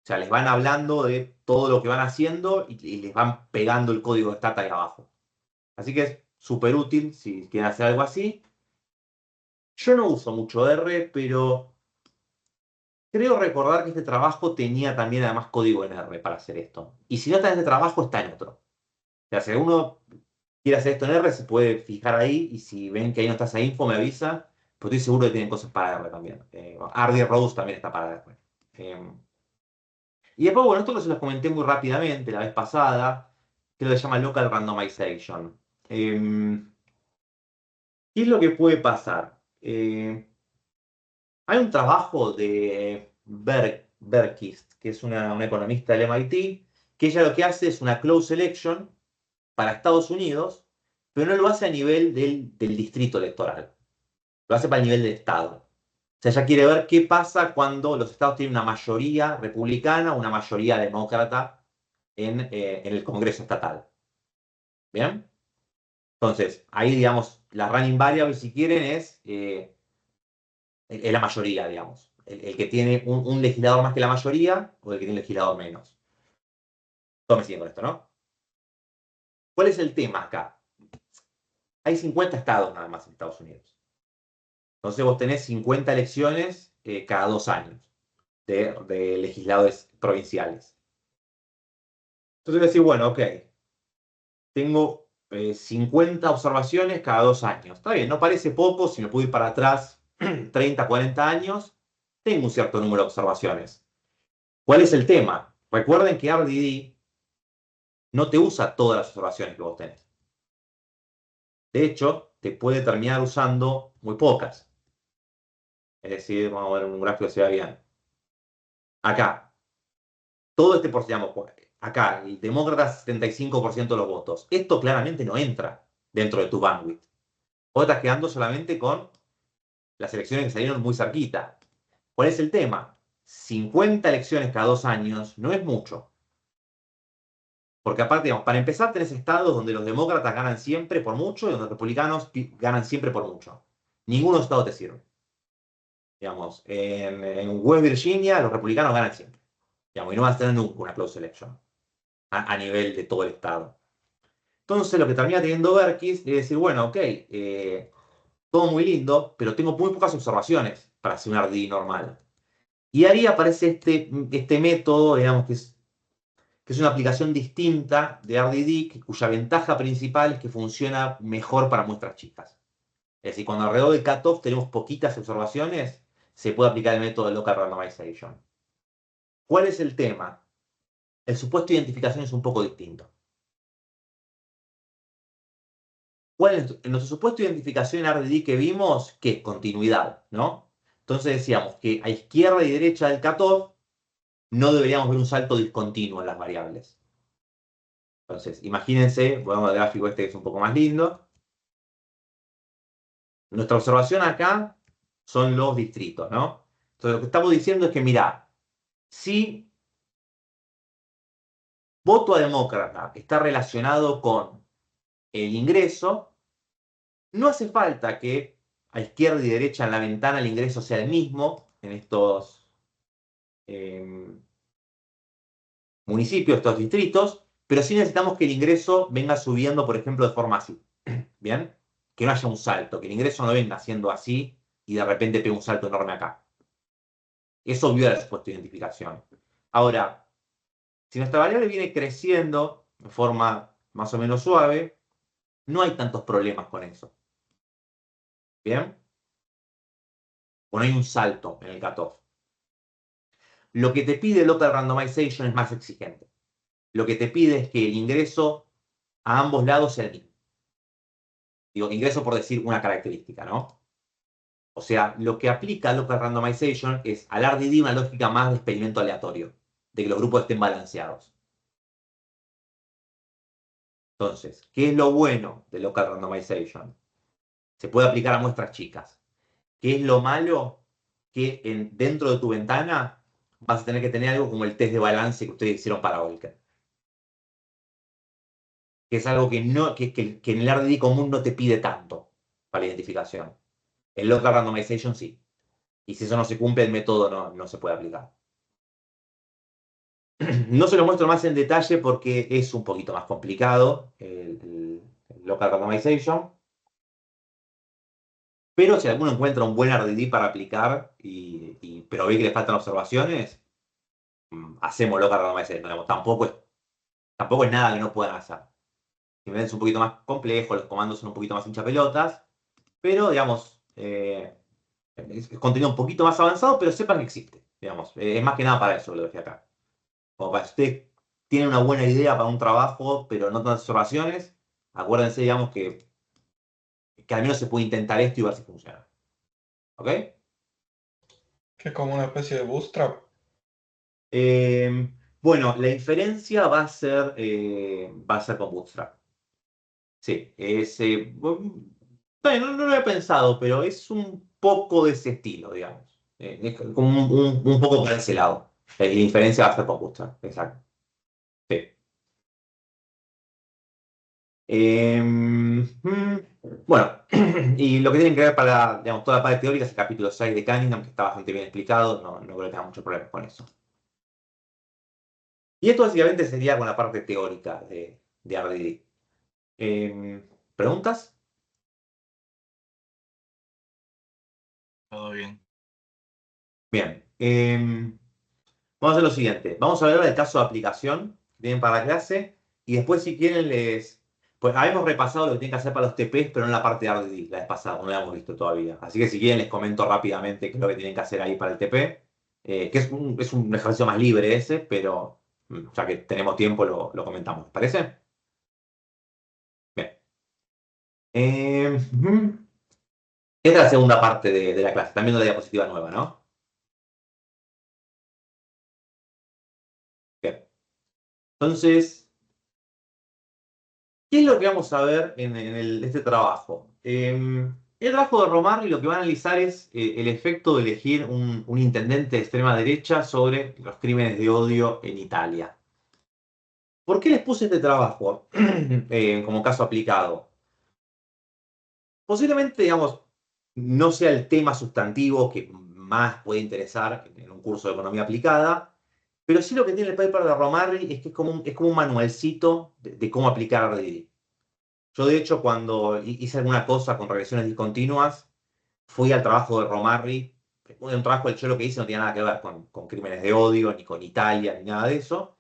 O sea, les van hablando de todo lo que van haciendo y les van pegando el código de Stata ahí abajo. Así que es súper útil si quieren hacer algo así. Yo no uso mucho R, pero creo recordar que este trabajo tenía también además código en R para hacer esto. Y si no está en este trabajo, está en otro. O sea, si uno quiere hacer esto en R, se puede fijar ahí y si ven que ahí no está esa info, me avisa. Pero estoy seguro que tienen cosas para R también. RD Rose también está para R. Y después, bueno, esto se los comenté muy rápidamente la vez pasada, que lo que se llama Local Randomization. ¿Qué es lo que puede pasar? Hay un trabajo de Berkist, que es una economista del MIT, que ella lo que hace es una close selection para Estados Unidos, pero no lo hace a nivel del distrito electoral, lo hace para el nivel del estado. O sea, ella quiere ver qué pasa cuando los estados tienen una mayoría republicana o una mayoría demócrata en el Congreso estatal. ¿Bien? Entonces, ahí, digamos, la running variable, si quieren, es la mayoría, digamos. El que tiene un legislador más que la mayoría o el que tiene un legislador menos. Todos me siguen con esto, ¿no? ¿Cuál es el tema acá? Hay 50 estados nada más en Estados Unidos. Entonces vos tenés 50 elecciones cada 2 años de legisladores provinciales. Entonces decís, bueno, ok, tengo 50 observaciones cada 2 años. Está bien, no parece poco, si me puedo ir para atrás 30, 40 años, tengo un cierto número de observaciones. ¿Cuál es el tema? Recuerden que RDD no te usa todas las observaciones que vos tenés. De hecho, te puede terminar usando muy pocas. Es decir, vamos a ver un gráfico que se vea bien. Acá, todo este porcentaje, acá, el demócrata 75% de los votos. Esto claramente no entra dentro de tu bandwidth. Vos estás quedando solamente con las elecciones que salieron muy cerquita. ¿Cuál es el tema? 50 elecciones cada 2 años no es mucho. Porque aparte, digamos, para empezar, tenés estados donde los demócratas ganan siempre por mucho y donde los republicanos ganan siempre por mucho. Ninguno de los estados te sirve. Digamos, en West Virginia los republicanos ganan siempre. Digamos, y no vas a tener nunca una close election a nivel de todo el estado. Entonces, lo que termina teniendo Berkis es decir, bueno, ok, todo muy lindo, pero tengo muy pocas observaciones para hacer un RD normal. Y ahí aparece este método, digamos, que es una aplicación distinta de RDD, cuya ventaja principal es que funciona mejor para muestras chicas. Es decir, cuando alrededor del cutoff tenemos poquitas observaciones, se puede aplicar el método de local randomization. ¿Cuál es el tema? El supuesto de identificación es un poco distinto. En nuestro supuesto de identificación en RDD que vimos, ¿qué es? Continuidad, ¿no? Entonces decíamos que a izquierda y derecha del cutoff no deberíamos ver un salto discontinuo en las variables. Entonces, imagínense, ponemos el gráfico este que es un poco más lindo. Nuestra observación acá son los distritos, ¿no? Entonces, lo que estamos diciendo es que, mirá, si voto a demócrata está relacionado con el ingreso, no hace falta que a izquierda y derecha en la ventana el ingreso sea el mismo en estos municipios, estos distritos, pero sí necesitamos que el ingreso venga subiendo, por ejemplo, de forma así. ¿Bien? Que no haya un salto, que el ingreso no venga siendo así y de repente pegue un salto enorme acá. Eso viola el supuesto de identificación. Ahora, si nuestra variable viene creciendo de forma más o menos suave, no hay tantos problemas con eso. ¿Bien? O no hay un salto en el cutoff. Lo que te pide Local Randomization es más exigente. Lo que te pide es que el ingreso a ambos lados sea el mismo. Digo, ingreso por decir una característica, ¿no? O sea, lo que aplica Local Randomization es al RDD una lógica más de experimento aleatorio, de que los grupos estén balanceados. Entonces, ¿qué es lo bueno de Local Randomization? Se puede aplicar a muestras chicas. ¿Qué es lo malo? Que dentro de tu ventana vas a tener que tener algo como el test de balance que ustedes hicieron para Volcker. Que es algo que, no, que en el RDD común no te pide tanto para la identificación. En Local Randomization sí. Y si eso no se cumple, el método no se puede aplicar. No se lo muestro más en detalle porque es un poquito más complicado el Local Randomization. Pero si alguno encuentra un buen RDD para aplicar, pero ve que le faltan observaciones, hacemos Local Randomization. Digamos, tampoco es nada que no puedan hacer. Simplemente es un poquito más complejo, los comandos son un poquito más hinchapelotas, pero digamos, es contenido un poquito más avanzado, pero sepan que existe. Digamos, es más que nada para eso lo dejé acá. Como para si usted tiene una buena idea para un trabajo, pero no tantas observaciones, acuérdense, digamos, que al menos se puede intentar esto y ver si funciona. ¿Ok? Que es como una especie de bootstrap. Bueno, la inferencia va a ser con Bootstrap. Sí, no lo he pensado, pero es un poco de ese estilo, digamos. Es como un poco para ese lado. La inferencia va a ser con Bootstrap, exacto. Sí. Bueno, y lo que tienen que ver para, digamos, toda la parte teórica es el capítulo 6 de Cunningham, que está bastante bien explicado, no creo que tenga mucho problema con eso. Y esto básicamente sería con la parte teórica de RDD. ¿Preguntas? Todo bien. Bien. Vamos a hacer lo siguiente. Vamos a ver ahora el caso de aplicación que tienen para la clase. Y después, si quieren, Pues habíamos repasado lo que tienen que hacer para los TPs, pero no en la parte de RDD, la vez pasada, no lo habíamos visto todavía. Así que si quieren, les comento rápidamente qué es lo que tienen que hacer ahí para el TP. Que es un ejercicio más libre ese, pero ya que tenemos tiempo, lo comentamos. ¿Les parece? Bien. Esta es la segunda parte de la clase. Están viendo la diapositiva nueva, ¿no? Bien. Entonces, ¿qué es lo que vamos a ver en este trabajo? El trabajo de Romarri lo que va a analizar es el efecto de elegir un intendente de extrema derecha sobre los crímenes de odio en Italia. ¿Por qué les puse este trabajo como caso aplicado? Posiblemente, digamos, no sea el tema sustantivo que más puede interesar en un curso de economía aplicada, pero sí lo que tiene el paper de Romarri es que es como un manualcito de cómo aplicar RDD. Yo, de hecho, cuando hice alguna cosa con regresiones discontinuas, fui al trabajo de Romarri. Un trabajo del yo lo que hice no tenía nada que ver con crímenes de odio, ni con Italia, ni nada de eso.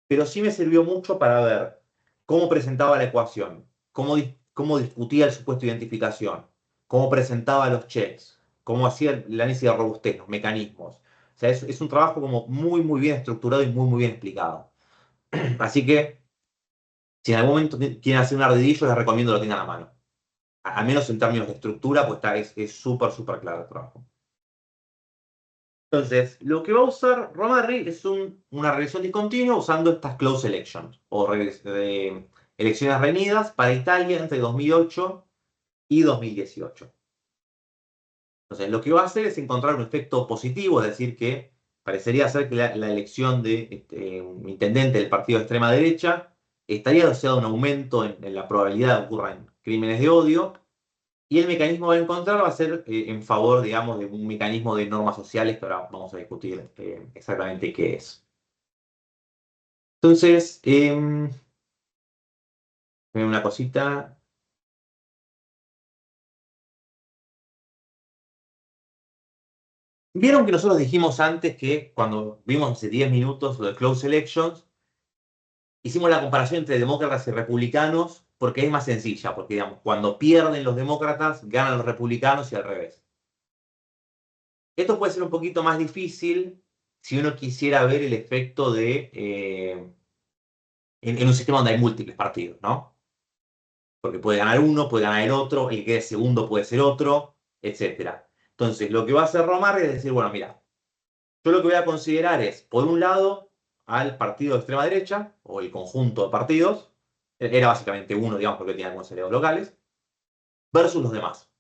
Pero sí me sirvió mucho para ver cómo presentaba la ecuación, cómo discutía el supuesto de identificación, cómo presentaba los checks, cómo hacía el análisis de robustez, los mecanismos. O sea, es un trabajo como muy, muy bien estructurado y muy, muy bien explicado. Así que, si en algún momento quieren hacer un ardidillo, les recomiendo que lo tengan a mano. al menos en términos de estructura, pues es súper, súper claro el trabajo. Entonces, lo que va a usar Romarri es una regresión discontinua usando estas close elections, o elecciones reñidas para Italia entre 2008 y 2018. Entonces, lo que va a hacer es encontrar un efecto positivo, es decir, que parecería ser que la elección de un intendente del partido de extrema derecha estaría asociado a un aumento en la probabilidad de que ocurran crímenes de odio, y el mecanismo a encontrar va a ser en favor, digamos, de un mecanismo de normas sociales que ahora vamos a discutir exactamente qué es. Entonces, una cosita. Vieron que nosotros dijimos antes que cuando vimos hace 10 minutos lo de close elections, hicimos la comparación entre demócratas y republicanos porque es más sencilla, porque digamos, cuando pierden los demócratas, ganan los republicanos y al revés. Esto puede ser un poquito más difícil si uno quisiera ver el efecto de en un sistema donde hay múltiples partidos, ¿no? Porque puede ganar uno, puede ganar el otro, el que quede segundo puede ser otro, etc. Entonces, lo que va a hacer Romar es decir, bueno, mira, yo lo que voy a considerar es, por un lado, al partido de extrema derecha, o el conjunto de partidos, era básicamente uno, digamos, porque tenía algunos aliados locales, versus los demás.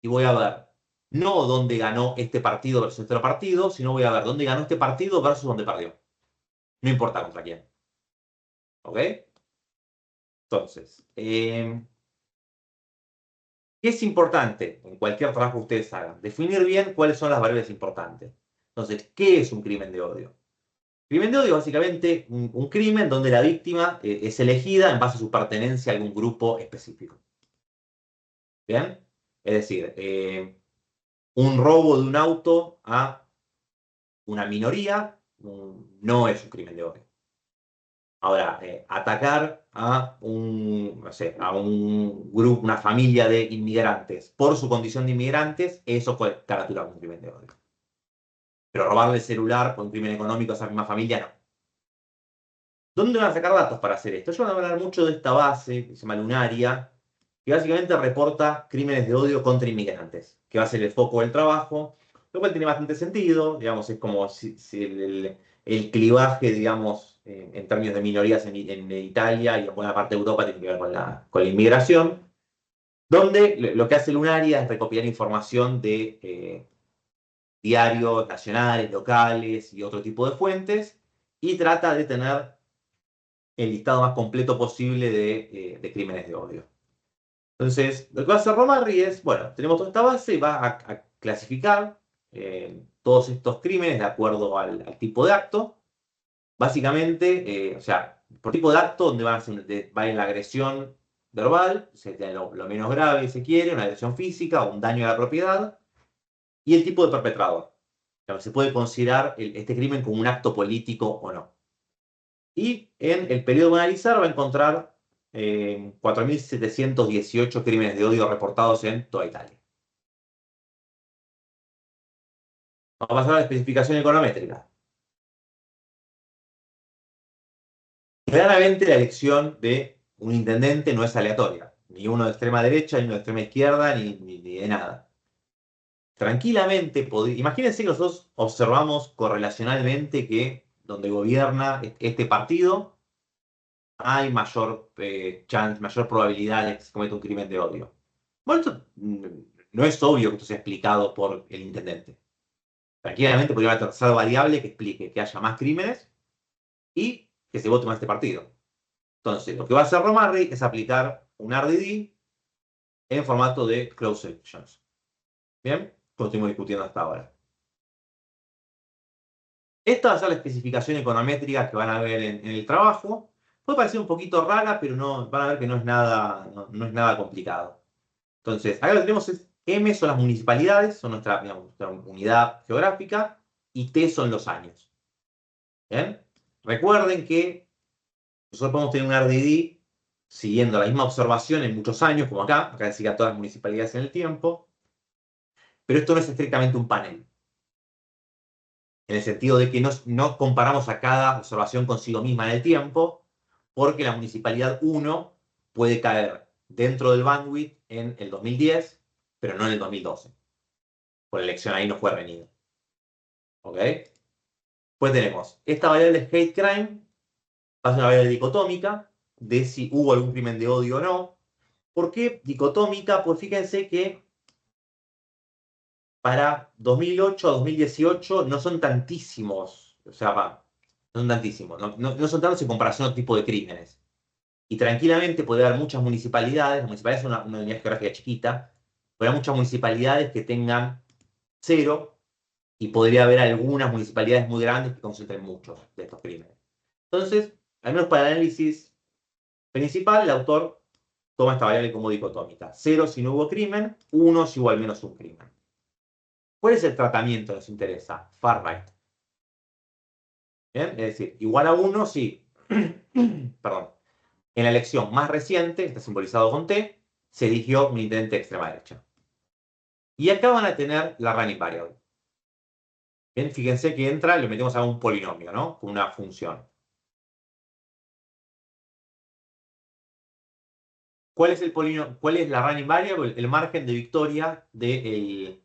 Y voy a ver, no dónde ganó este partido versus este otro partido, sino voy a ver dónde ganó este partido versus dónde perdió. No importa contra quién. ¿Ok? Entonces, ¿qué es importante en cualquier trabajo que ustedes hagan? Definir bien cuáles son las variables importantes. Entonces, ¿qué es un crimen de odio? Crimen de odio es básicamente un crimen donde la víctima es elegida en base a su pertenencia a algún grupo específico. ¿Bien? Es decir, un robo de un auto a una minoría no es un crimen de odio. Ahora, atacar a no sé, a un grupo, una familia de inmigrantes por su condición de inmigrantes, eso puede caracterizar como un crimen de odio. Pero robarle el celular por un crimen económico a esa misma familia, no. ¿Dónde van a sacar datos para hacer esto? Yo voy a hablar mucho de esta base, que se llama Lunaria, que básicamente reporta crímenes de odio contra inmigrantes, que va a ser el foco del trabajo, lo cual tiene bastante sentido, digamos, es como si el clivaje, digamos, en términos de minorías en Italia y en buena parte de Europa tiene que ver con la inmigración, donde lo que hace Lunaria es recopilar información de diarios nacionales, locales y otro tipo de fuentes, y trata de tener el listado más completo posible de crímenes de odio. Entonces, lo que va a hacer Romarri es, bueno, tenemos toda esta base y va a clasificar todos estos crímenes de acuerdo al tipo de acto. Básicamente, o sea, por tipo de acto, donde va en la agresión verbal, lo menos grave si se quiere, una agresión física o un daño a la propiedad, y el tipo de perpetrador. Claro, se puede considerar este crimen como un acto político o no. Y en el periodo a analizar va a encontrar 4.718 crímenes de odio reportados en toda Italia. Vamos a pasar a la especificación econométrica. Claramente la elección de un intendente no es aleatoria. Ni uno de extrema derecha, ni uno de extrema izquierda, ni de nada. Tranquilamente, imagínense que nosotros observamos correlacionalmente que donde gobierna este partido hay mayor chance, mayor probabilidad de que se cometa un crimen de odio. Bueno, esto no es obvio que esto sea explicado por el intendente. Tranquilamente podría haber una tercera variable que explique que haya más crímenes y que se vote más este partido. Entonces, lo que va a hacer Romarri es aplicar un RDD en formato de close elections. ¿Bien? Como estuvimos discutiendo hasta ahora. Esta va a ser la especificación econométrica que van a ver en el trabajo. Puede parecer un poquito rara, pero van a ver que no es nada complicado. Entonces, acá lo que tenemos es M son las municipalidades, son nuestra unidad geográfica, y T son los años. ¿Bien? Recuerden que nosotros podemos tener un RDD siguiendo la misma observación en muchos años, como acá decía todas las municipalidades en el tiempo, pero esto no es estrictamente un panel. En el sentido de que no comparamos a cada observación consigo misma en el tiempo, porque la municipalidad 1 puede caer dentro del bandwidth en el 2010, pero no en el 2012. Por la elección ahí no fue reñido. ¿Ok? Pues tenemos esta variable hate crime, va a ser una variable dicotómica de si hubo algún crimen de odio o no. ¿Por qué dicotómica? Pues fíjense que para 2008 a 2018 no son tantísimos, o sea, no son tantísimos, no son tantos en comparación a otro tipo de crímenes. Y tranquilamente puede haber muchas municipalidades, las municipalidades son una unidad geográfica chiquita, puede haber muchas municipalidades que tengan 0 y podría haber algunas municipalidades muy grandes que concentren muchos de estos crímenes. Entonces, al menos para el análisis principal, el autor toma esta variable como dicotómica. 0 si no hubo crimen, 1 si hubo al menos un crimen. ¿Cuál es el tratamiento que nos interesa? Far right. ¿Bien? Es decir, igual a 1 si, perdón, en la elección más reciente, está simbolizado con T, se eligió un intendente de extrema derecha. Y acá van a tener la running variable. Bien, fíjense que entra, le metemos a un polinomio, ¿no? Con una función. ¿Cuál es el polinomio? ¿Cuál es la running variable? El margen de victoria del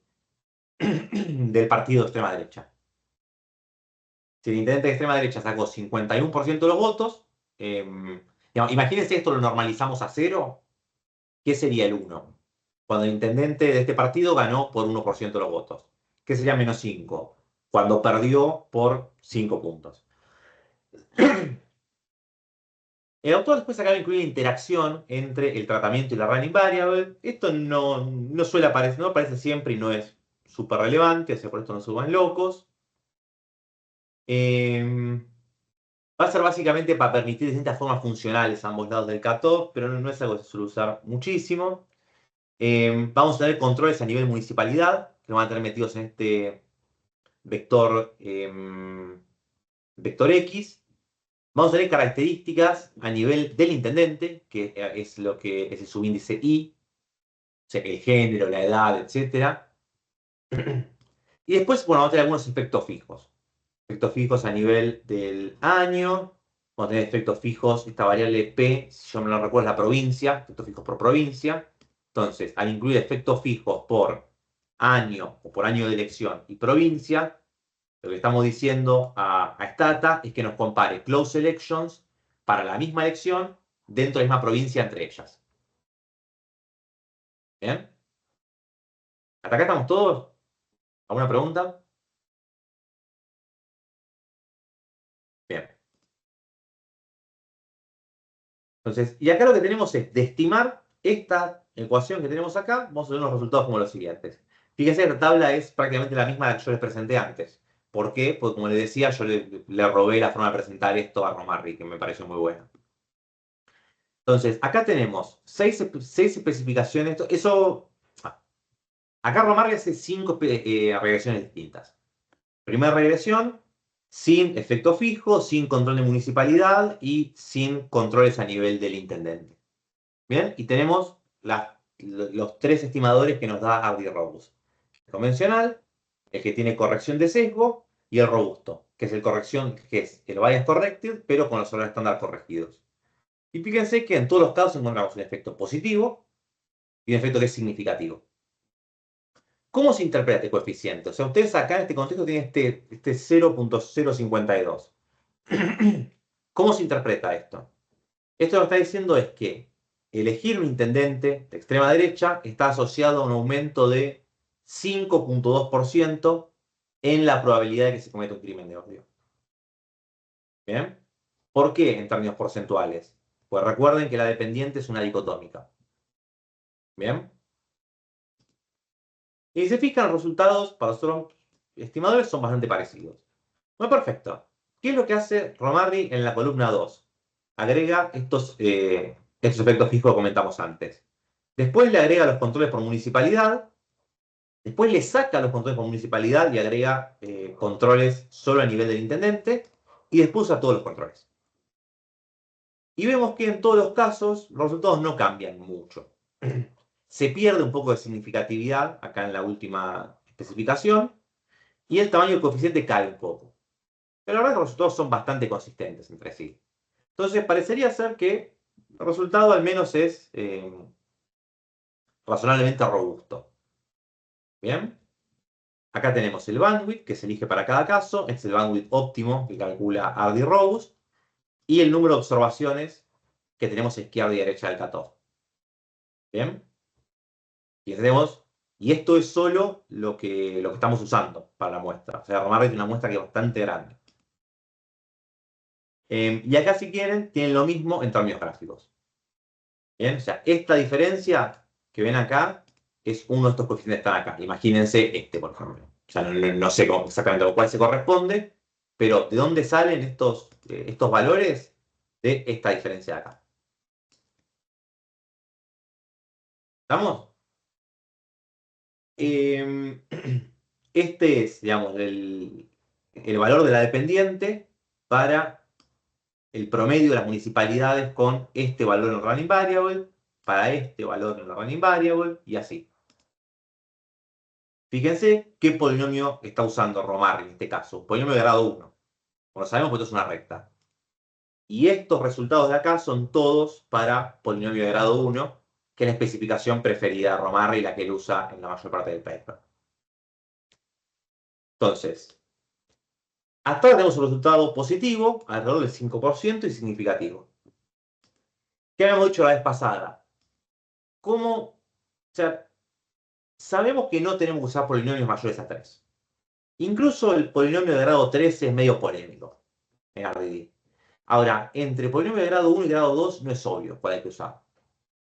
partido de extrema derecha. Si el intendente de extrema derecha sacó 51% de los votos, imagínense esto lo normalizamos a 0, ¿qué sería el 1? Cuando el intendente de este partido ganó por 1% de los votos. ¿Qué sería menos 5? Cuando perdió por 5 puntos. El autor después acaba de incluir interacción entre el tratamiento y la running variable. Esto no suele aparecer, no aparece siempre y no es súper relevante, o sea, por esto no suban locos. Va a ser básicamente para permitir distintas formas funcionales a ambos lados del cutoff, pero no es algo que se suele usar muchísimo. Vamos a tener controles a nivel municipalidad, que van a tener metidos en este vector, vector X. Vamos a tener características a nivel del intendente, que es lo que es el subíndice I, o sea, el género, la edad, etc. Y después, bueno, vamos a tener algunos efectos fijos. Efectos fijos a nivel del año. Vamos a tener efectos fijos, esta variable P, si yo me lo recuerdo, es la provincia, efectos fijos por provincia. Entonces, al incluir efectos fijos por año o por año de elección y provincia, lo que estamos diciendo a Stata es que nos compare close elections para la misma elección dentro de la misma provincia entre ellas. ¿Bien? ¿Hasta acá estamos todos? ¿Alguna pregunta? Bien. Entonces, y acá lo que tenemos es de estimar esta ecuación que tenemos acá, vamos a ver los resultados como los siguientes. Fíjense que esta tabla es prácticamente la misma que yo les presenté antes. ¿Por qué? Porque como les decía, yo le robé la forma de presentar esto a Romarri, que me pareció muy buena. Entonces, acá tenemos 6 especificaciones. Acá Romarri hace 5 regresiones distintas. Primera regresión, sin efecto fijo, sin control de municipalidad y sin controles a nivel del intendente. Bien, y tenemos los 3 estimadores que nos da Abdi Robust. El convencional, el que tiene corrección de sesgo, y el robusto, que es el bias corrected, pero con los errores estándar corregidos. Y fíjense que en todos los casos encontramos un efecto positivo y un efecto que es significativo. ¿Cómo se interpreta este coeficiente? O sea, ustedes acá en este contexto tienen este 0.052. ¿Cómo se interpreta esto? Esto lo que está diciendo es que elegir un intendente de extrema derecha está asociado a un aumento de 5.2% en la probabilidad de que se cometa un crimen de odio. ¿Bien? ¿Por qué en términos porcentuales? Pues recuerden que la dependiente es una dicotómica. ¿Bien? Y si se fijan, los resultados para los estimadores son bastante parecidos. Muy perfecto. ¿Qué es lo que hace Romarri en la columna 2? Agrega estos efectos fijos que comentamos antes. Después le agrega los controles por municipalidad. Después le saca los controles por municipalidad y agrega controles solo a nivel del intendente. Y después usa todos los controles. Y vemos que en todos los casos los resultados no cambian mucho. Se pierde un poco de significatividad acá en la última especificación. Y el tamaño del coeficiente cae un poco. Pero la verdad es que los resultados son bastante consistentes entre sí. Entonces parecería ser que El resultado al menos es razonablemente robusto. Bien. Acá tenemos el bandwidth que se elige para cada caso. Este es el bandwidth óptimo que calcula Hardy Robust. Y el número de observaciones que tenemos a izquierda y derecha del cutoff. Bien. Y esto es solo lo que estamos usando para la muestra. O sea, Romarri tiene una muestra que es bastante grande. Y acá, si quieren, tienen lo mismo en términos gráficos. Bien, o sea, esta diferencia que ven acá es uno de estos coeficientes que están acá. Imagínense este, por ejemplo. O sea, no sé exactamente con cuál se corresponde, pero ¿de dónde salen estos valores? De esta diferencia de acá. ¿Estamos? Este es, digamos, el valor de la dependiente para el promedio de las municipalidades con este valor en el running variable, para este valor en el running variable, y así. Fíjense qué polinomio está usando Romarri en este caso. Polinomio de grado 1. Como sabemos, pues esto es una recta. Y estos resultados de acá son todos para polinomio de grado 1, que es la especificación preferida de Romarri, la que él usa en la mayor parte del paper. Entonces, hasta ahora tenemos un resultado positivo, alrededor del 5% y significativo. ¿Qué habíamos dicho la vez pasada? O sea, sabemos que no tenemos que usar polinomios mayores a 3. Incluso el polinomio de grado 3 es medio polémico en RDD. Ahora, entre polinomio de grado 1 y grado 2 no es obvio cuál hay que usar.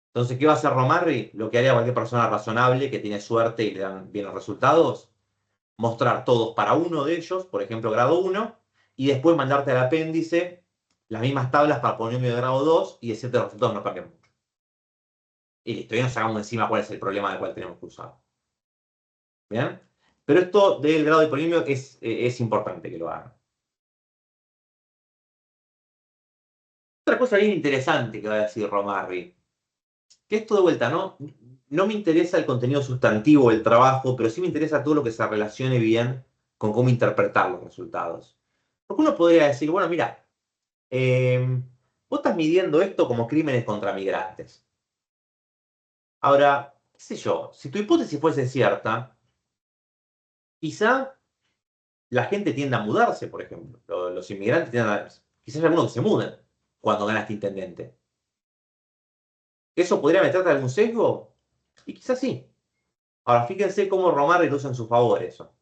Entonces, ¿qué va a hacer Romarri? Lo que haría cualquier persona razonable que tiene suerte y le dan bien los resultados. Mostrar todos para uno de ellos, por ejemplo, grado 1, y después mandarte al apéndice las mismas tablas para polinomio de grado 2 y decirte los resultados no cambian mucho. Y listo, ya nos sacamos encima cuál es el problema del cual tenemos que usar. ¿Bien? Pero esto del grado de polinomio es importante que lo hagan. Otra cosa bien interesante que va a decir Romarri, que esto de vuelta, no me interesa el contenido sustantivo del trabajo, pero sí me interesa todo lo que se relacione bien con cómo interpretar los resultados. Porque uno podría decir, bueno, mira, vos estás midiendo esto como crímenes contra migrantes. Ahora, qué sé yo, si tu hipótesis fuese cierta, quizá la gente tiende a mudarse, por ejemplo. Los inmigrantes quizás hay algunos que se muden cuando gana este intendente. ¿Eso podría meterte algún sesgo? Y quizás sí. Ahora, fíjense cómo Romarri lo usa en su favor eso.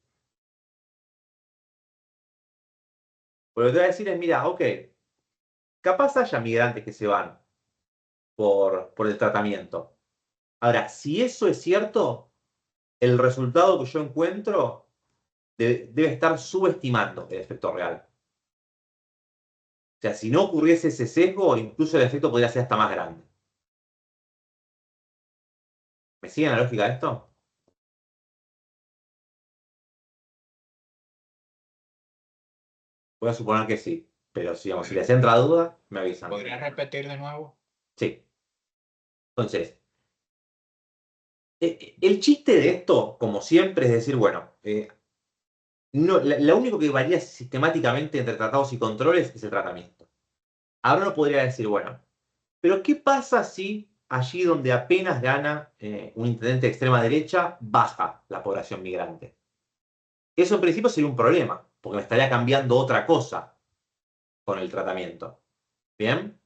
Lo que te voy a decir es, mira, ok, capaz haya migrantes que se van por el tratamiento. Ahora, si eso es cierto, el resultado que yo encuentro debe estar subestimando el efecto real. O sea, si no ocurriese ese sesgo, incluso el efecto podría ser hasta más grande. ¿Me siguen la lógica de esto? Voy a suponer que sí. Pero si les entra duda, me avisan. ¿Podrías repetir de nuevo? Sí. Entonces, el chiste de esto, como siempre, es decir, bueno, lo único que varía sistemáticamente entre tratados y controles es el tratamiento. Ahora uno podría decir, bueno, pero ¿qué pasa si allí donde apenas gana un intendente de extrema derecha, baja la población migrante? Eso en principio sería un problema, porque me estaría cambiando otra cosa con el tratamiento. ¿Bien?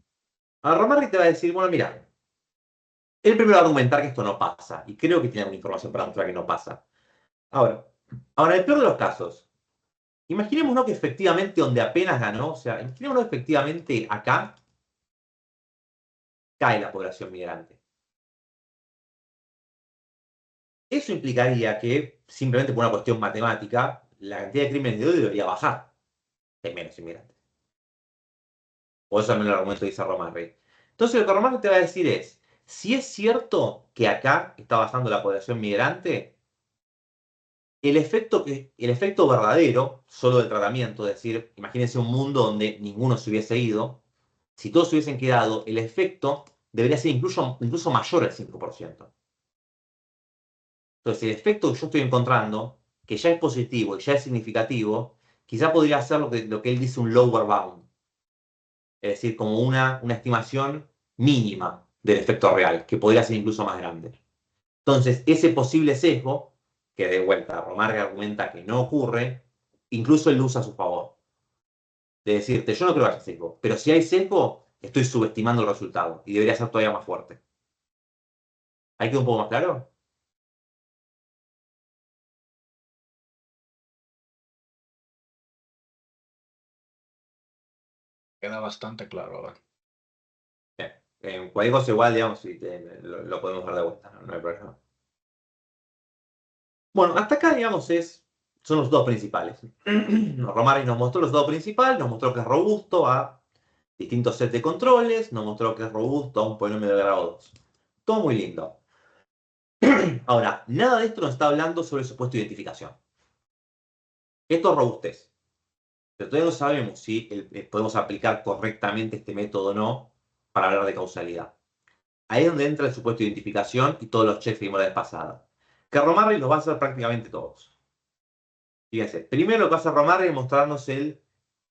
Ahora Romarri te va a decir, bueno, mira, él primero va a argumentar que esto no pasa, y creo que tiene alguna información para mostrar que no pasa. Ahora, en el peor de los casos, imaginémonos que efectivamente donde apenas ganó, o sea, imaginémonos que efectivamente acá cae la población migrante. Eso implicaría que, simplemente por una cuestión matemática, la cantidad de crímenes de odio debería bajar. Hay menos inmigrantes. O eso también el argumento dice Romarri. Entonces lo que Romarri te va a decir es, si es cierto que acá está bajando la población migrante, el efecto verdadero, solo del tratamiento, es decir, imagínense un mundo donde ninguno se hubiese ido, si todos se hubiesen quedado, el efecto debería ser incluso mayor al 5%. Entonces, el efecto que yo estoy encontrando, que ya es positivo y ya es significativo, quizá podría ser lo que él dice un lower bound. Es decir, como una estimación mínima del efecto real, que podría ser incluso más grande. Entonces, ese posible sesgo, que de vuelta Romarri argumenta que no ocurre, incluso él lo usa a su favor. De decirte, yo no creo que haya sesgo, pero si hay sesgo, estoy subestimando el resultado y debería ser todavía más fuerte. ¿Ahí quedó un poco más claro? Queda bastante claro ahora. Bien. Cualquier cosa igual, digamos, si lo podemos ver de vuelta, no hay problema. Bueno, hasta acá, digamos, son los dos principales. Romarri nos mostró los dos principales, nos mostró que es robusto a distintos sets de controles, nos mostró que es robusto a un polinomio de grado 2. Todo muy lindo. Ahora, nada de esto nos está hablando sobre el supuesto de identificación. Esto es robustez. Pero todavía no sabemos si podemos aplicar correctamente este método o no para hablar de causalidad. Ahí es donde entra el supuesto de identificación y todos los checks que vimos la vez pasada. Que Romarri los va a hacer prácticamente todos. Fíjense, primero lo que hace Romarri es mostrarnos el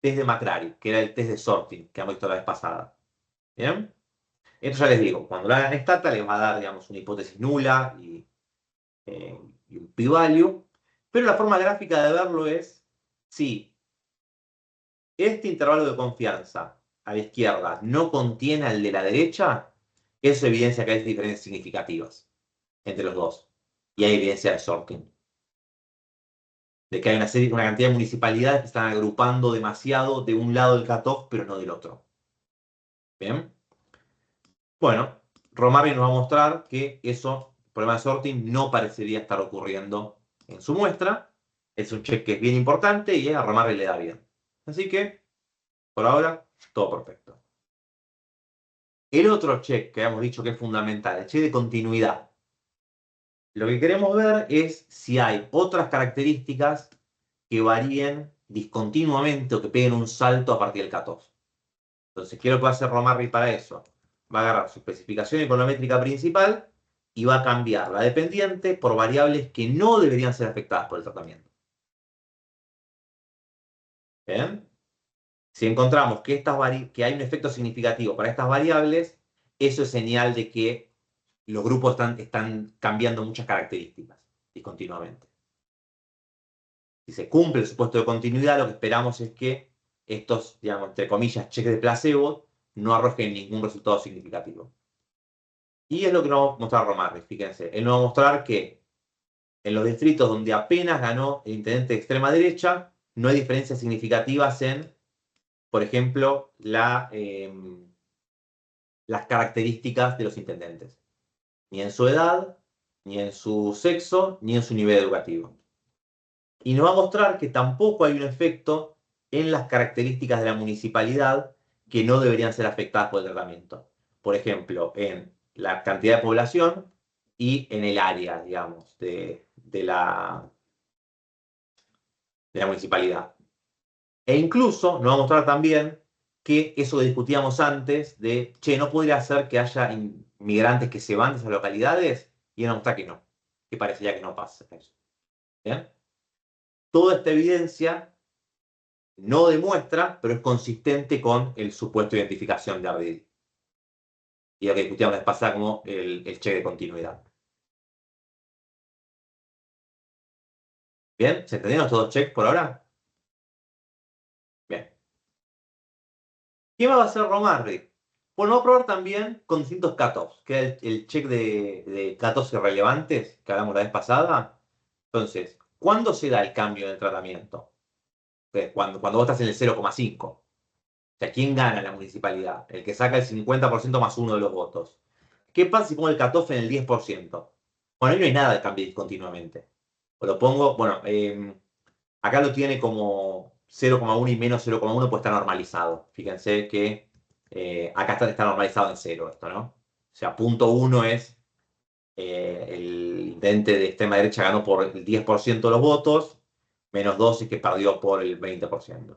test de McCrary, que era el test de sorting que hemos visto la vez pasada. ¿Bien? Esto ya les digo, cuando lo hagan en Stata les va a dar, digamos, una hipótesis nula y un p-value, pero la forma gráfica de verlo es, si este intervalo de confianza a la izquierda no contiene al de la derecha, eso evidencia que hay diferencias significativas entre los dos. Y hay evidencia de sorting. De que hay una cantidad de municipalidades que están agrupando demasiado de un lado del cutoff, pero no del otro. ¿Bien? Bueno, Romarri nos va a mostrar que eso, el problema de sorting, no parecería estar ocurriendo en su muestra. Es un check que es bien importante y a Romarri le da bien. Así que, por ahora, todo perfecto. El otro check que habíamos dicho que es fundamental, el check de continuidad. Lo que queremos ver es si hay otras características que varíen discontinuamente o que peguen un salto a partir del cutoff. Entonces, ¿qué es lo que va a hacer Romarri para eso? Va a agarrar su especificación econométrica principal y va a cambiar la dependiente por variables que no deberían ser afectadas por el tratamiento. ¿Bien? Si encontramos que hay un efecto significativo para estas variables, eso es señal de que los grupos están cambiando muchas características discontinuamente. Si se cumple el supuesto de continuidad, lo que esperamos es que estos, digamos, entre comillas, cheques de placebo no arrojen ningún resultado significativo. Y es lo que nos va a mostrar Romarri, fíjense. Él nos va a mostrar que en los distritos donde apenas ganó el intendente de extrema derecha, no hay diferencias significativas en, por ejemplo, las características de los intendentes. Ni en su edad, ni en su sexo, ni en su nivel educativo. Y nos va a mostrar que tampoco hay un efecto en las características de la municipalidad que no deberían ser afectadas por el tratamiento. Por ejemplo, en la cantidad de población y en el área, digamos, de la municipalidad. E incluso nos va a mostrar también que eso que discutíamos antes de, che, ¿no podría ser que haya inmigrantes que se van de esas localidades? Y él nos muestra que no, que parecería que no pasa eso. ¿Bien? Toda esta evidencia no demuestra, pero es consistente con el supuesto de identificación de Arditi. Y lo que discutíamos la vez pasada como el check de continuidad. ¿Bien? ¿Se entendieron estos dos checks por ahora? Bien. ¿Qué va a hacer Romarri? Bueno, va a probar también con distintos cutoffs, que era el check de cutoffs irrelevantes que hablamos la vez pasada. Entonces, ¿cuándo se da el cambio en el tratamiento? Cuando vos estás en el 0,5. O sea, ¿quién gana la municipalidad? El que saca el 50% más uno de los votos. ¿Qué pasa si pongo el cutoff en el 10%? Bueno, ahí no hay nada de cambio continuamente. O lo pongo, bueno, acá lo tiene como 0,1 y menos 0,1 pues está normalizado. Fíjense que acá está normalizado en 0 esto, ¿no? O sea, punto 1 es el intendente de extrema derecha ganó por el 10% de los votos, menos 2 es que perdió por el 20%.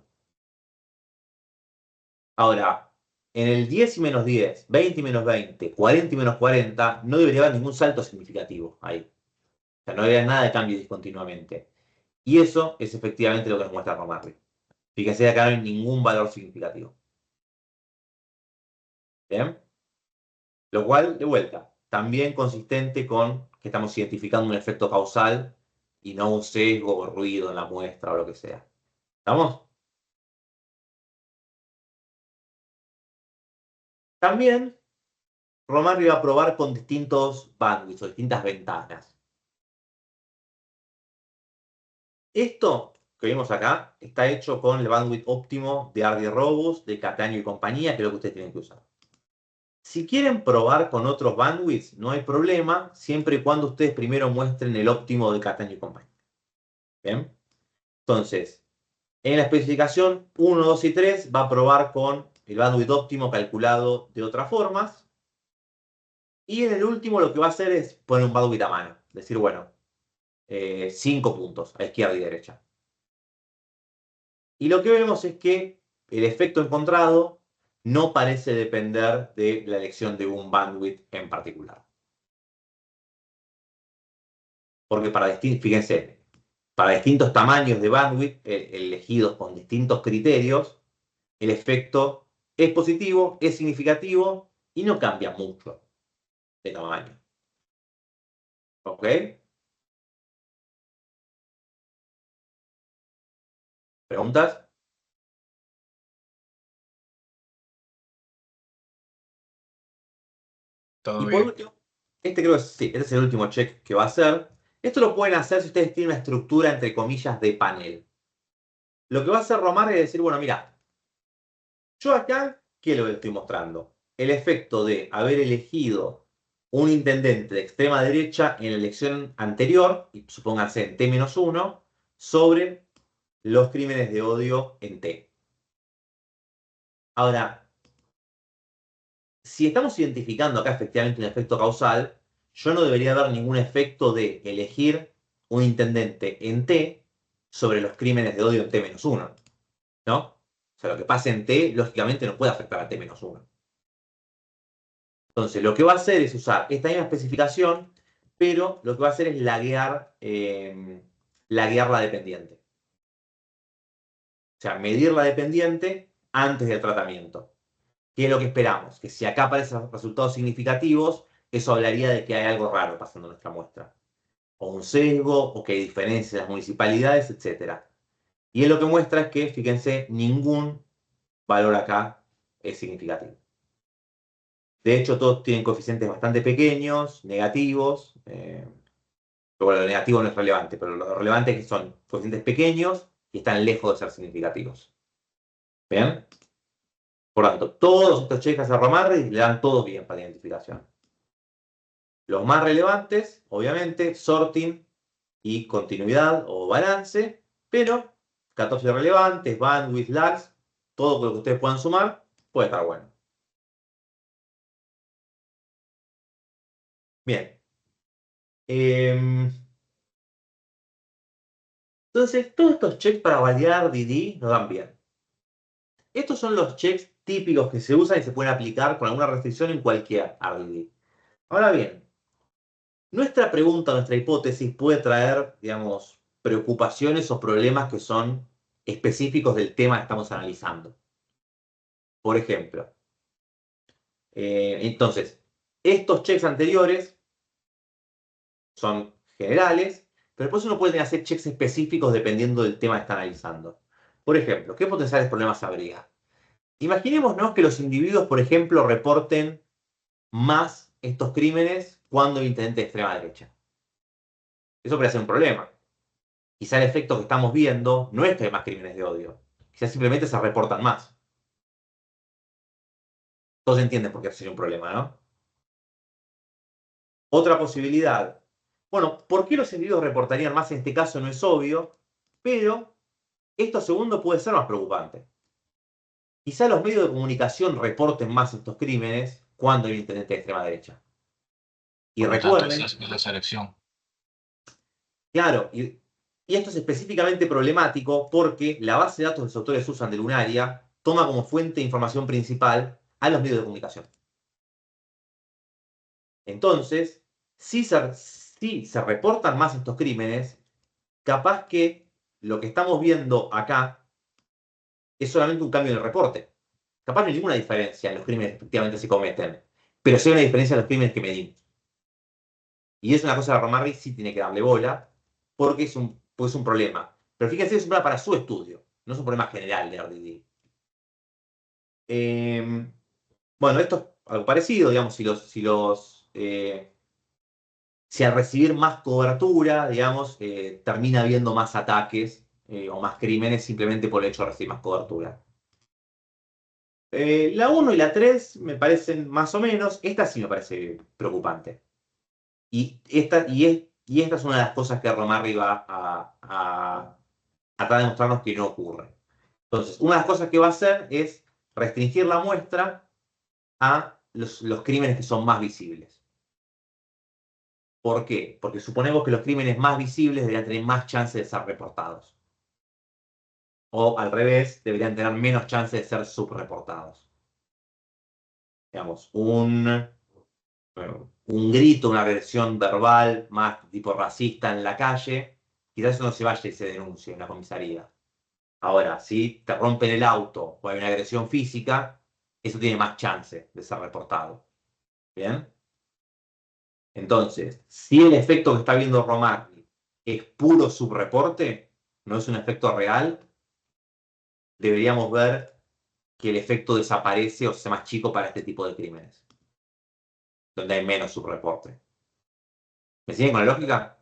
Ahora, en el 10 y menos 10, 20 y menos 20, 40 y menos 40, no debería haber ningún salto significativo ahí. O sea, no debería haber nada de cambio discontinuamente. Y eso es efectivamente lo que nos muestra Romarri. Fíjense que acá no hay ningún valor significativo. ¿Bien? Lo cual, de vuelta, también consistente con que estamos identificando un efecto causal y no un sesgo o ruido en la muestra o lo que sea. ¿Estamos? También Román iba a probar con distintos bandwidths o distintas ventanas. Esto que vemos acá está hecho con el bandwidth óptimo de Ardi Robust, de Catania y compañía, que es lo que ustedes tienen que usar. Si quieren probar con otros bandwidths, no hay problema, siempre y cuando ustedes primero muestren el óptimo de Catania y compañía. ¿Bien? Entonces, en la especificación 1, 2 y 3 va a probar con el bandwidth óptimo calculado de otras formas. Y en el último lo que va a hacer es poner un bandwidth a mano. Decir, bueno, 5 puntos a izquierda y derecha. Y lo que vemos es que el efecto encontrado no parece depender de la elección de un bandwidth en particular. Porque fíjense, para distintos tamaños de bandwidth elegidos con distintos criterios, el efecto es positivo, es significativo y no cambia mucho de tamaño. ¿Ok? ¿Preguntas? Todo Y por bien. último, creo que sí, este es el último check que va a hacer. Esto lo pueden hacer si ustedes tienen una estructura, entre comillas, de panel. Lo que va a hacer Romar es decir, bueno, mira, yo acá, ¿qué es lo que estoy mostrando? El efecto de haber elegido un intendente de extrema derecha en la elección anterior, y supónganse en T-1, sobre los crímenes de odio en T. Ahora, si estamos identificando acá efectivamente un efecto causal, yo no debería haber ningún efecto de elegir un intendente en T sobre los crímenes de odio en T-1, ¿no? O sea, lo que pasa en T, lógicamente, no puede afectar a T-1. Entonces, lo que va a hacer es usar esta misma especificación, pero lo que va a hacer es laguear la dependiente. O sea, medir la dependiente antes del tratamiento. ¿Qué es lo que esperamos? Que si acá aparecen resultados significativos, eso hablaría de que hay algo raro pasando en nuestra muestra. O un sesgo, o que hay diferencias en las municipalidades, etc. Y él lo que muestra es que, fíjense, ningún valor acá es significativo. De hecho, todos tienen coeficientes bastante pequeños, negativos. Pero bueno, lo negativo no es relevante, pero lo relevante es que son coeficientes pequeños y están lejos de ser significativos. ¿Bien? Por lo tanto, todos estos checks a Romarri le dan todos bien para identificación. Los más relevantes, obviamente, sorting y continuidad o balance, pero 14 relevantes, bandwidth, lags, todo lo que ustedes puedan sumar, puede estar bueno. Bien. Entonces, todos estos checks para validar DD nos dan bien. Estos son los checks típicos que se usan y se pueden aplicar con alguna restricción en cualquier RDD. Ahora bien, nuestra pregunta, nuestra hipótesis puede traer, digamos, preocupaciones o problemas que son específicos del tema que estamos analizando. Por ejemplo, entonces, estos checks anteriores son generales, pero después uno puede hacer checks específicos dependiendo del tema que está analizando. Por ejemplo, ¿qué potenciales problemas habría? Imaginémonos que los individuos, por ejemplo, reporten más estos crímenes cuando el intendente de extrema derecha. Eso podría ser un problema. Quizá el efecto que estamos viendo no es que hay más crímenes de odio. Quizá simplemente se reportan más. Todos entienden por qué sería un problema, ¿no? Otra posibilidad. Bueno, ¿por qué los individuos reportarían más en este caso? No es obvio, pero esto segundo puede ser más preocupante. Quizá los medios de comunicación reporten más estos crímenes cuando hay un intendente de extrema derecha. Y Por lo tanto, recuerden, esa es la selección. claro, y esto es específicamente problemático porque la base de datos que los autores usan de Lunaria toma como fuente de información principal a los medios de comunicación. Entonces, si se reportan más estos crímenes, capaz que lo que estamos viendo acá es solamente un cambio en el reporte. Capaz no hay ninguna diferencia en los crímenes que efectivamente se cometen. Pero sí hay una diferencia en los crímenes que medimos. Y es una cosa que Romarri sí tiene que darle bola, porque es un problema. Pero fíjense, es un problema para su estudio, no es un problema general de RDD. Bueno, esto es algo parecido, digamos, si al recibir más cobertura, digamos, termina habiendo más ataques o más crímenes simplemente por el hecho de recibir más cobertura. La 1 y la 3 me parecen más o menos, esta sí me parece preocupante. Y esta es una de las cosas que Romarri va a tratar de mostrarnos que no ocurre. Entonces, una de las cosas que va a hacer es restringir la muestra a los crímenes que son más visibles. ¿Por qué? Porque suponemos que los crímenes más visibles deberían tener más chances de ser reportados. O al revés, deberían tener menos chances de ser subreportados. Digamos, un grito, una agresión verbal más tipo racista en la calle, quizás eso no se vaya y se denuncie en la comisaría. Ahora, si te rompen el auto o hay una agresión física, eso tiene más chance de ser reportado. ¿Bien? Entonces, si el efecto que está viendo Romarri es puro subreporte, no es un efecto real, deberíamos ver que el efecto desaparece o sea más chico para este tipo de crímenes, donde hay menos subreporte. ¿Me siguen con la lógica?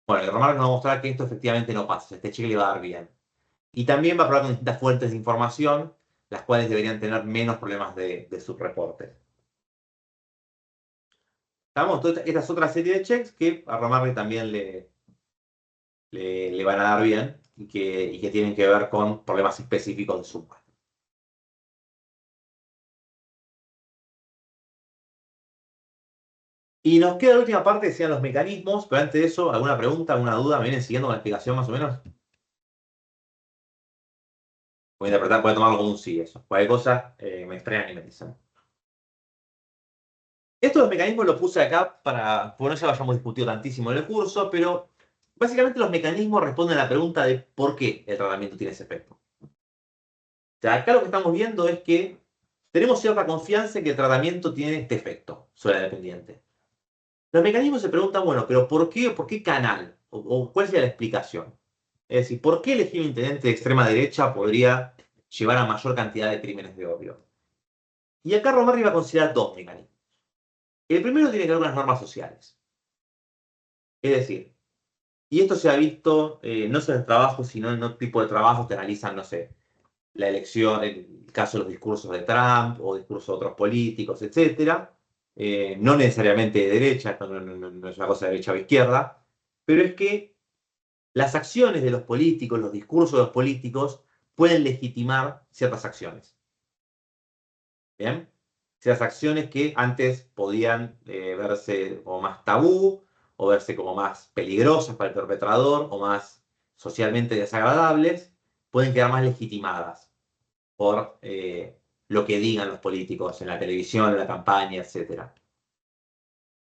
Bueno, el Romarri nos va a mostrar que esto efectivamente no pasa, este cheque le va a dar bien. Y también va a probar con distintas fuentes de información, las cuales deberían tener menos problemas de subreporte. ¿Estamos? Esta es otra serie de checks que a Romarri también le van a dar bien y que tienen que ver con problemas específicos de su muestra. Y nos queda la última parte, que sean los mecanismos, pero antes de eso, ¿alguna pregunta, alguna duda? ¿Me vienen siguiendo con la explicación más o menos? Voy a interpretar, voy a tomarlo como un sí, eso. Cualquier cosa, me extrañan y me dicen. Estos mecanismos los puse acá por no se lo hayamos discutido tantísimo en el curso, pero básicamente los mecanismos responden a la pregunta de por qué el tratamiento tiene ese efecto. O sea, acá lo que estamos viendo es que tenemos cierta confianza en que el tratamiento tiene este efecto sobre el dependiente. Los mecanismos se preguntan, bueno, pero ¿por qué? ¿Por qué canal? O ¿cuál sería la explicación? Es decir, ¿por qué elegir un intendente de extrema derecha podría llevar a mayor cantidad de crímenes de odio? Y acá Romarri va a considerar dos mecanismos. El primero tiene que ver con las normas sociales. Es decir, y esto se ha visto no solo en trabajos, sino en otro tipo de trabajos que analizan, no sé, la elección, el caso de los discursos de Trump o discursos de otros políticos, etc. No necesariamente de derecha, esto no es una cosa de derecha o izquierda, pero es que las acciones de los políticos, los discursos de los políticos, pueden legitimar ciertas acciones. ¿Bien? Ciertas acciones que antes podían verse como más tabú, o verse como más peligrosas para el perpetrador, o más socialmente desagradables, pueden quedar más legitimadas por lo que digan los políticos en la televisión, en la campaña, etc.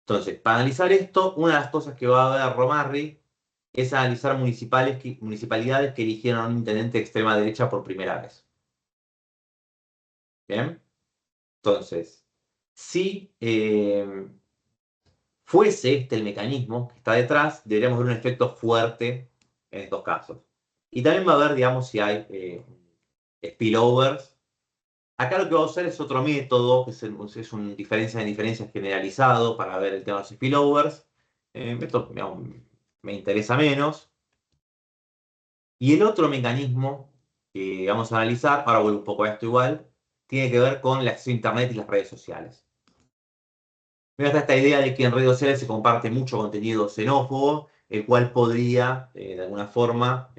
Entonces, para analizar esto, una de las cosas que va a ver Romarri es analizar municipalidades que eligieron a un intendente de extrema derecha por primera vez. ¿Bien? Entonces, si fuese este el mecanismo que está detrás, deberíamos ver un efecto fuerte en estos casos. Y también va a ver, digamos, si hay spillovers. Acá lo que vamos a hacer es otro método, que es un diferencia de diferencias generalizado para ver el tema de los spillovers. Esto digamos, me interesa menos. Y el otro mecanismo que vamos a analizar, ahora vuelvo un poco a esto igual, tiene que ver con el acceso a Internet y las redes sociales. Mira, está esta idea de que en redes sociales se comparte mucho contenido xenófobo, el cual podría, de alguna forma,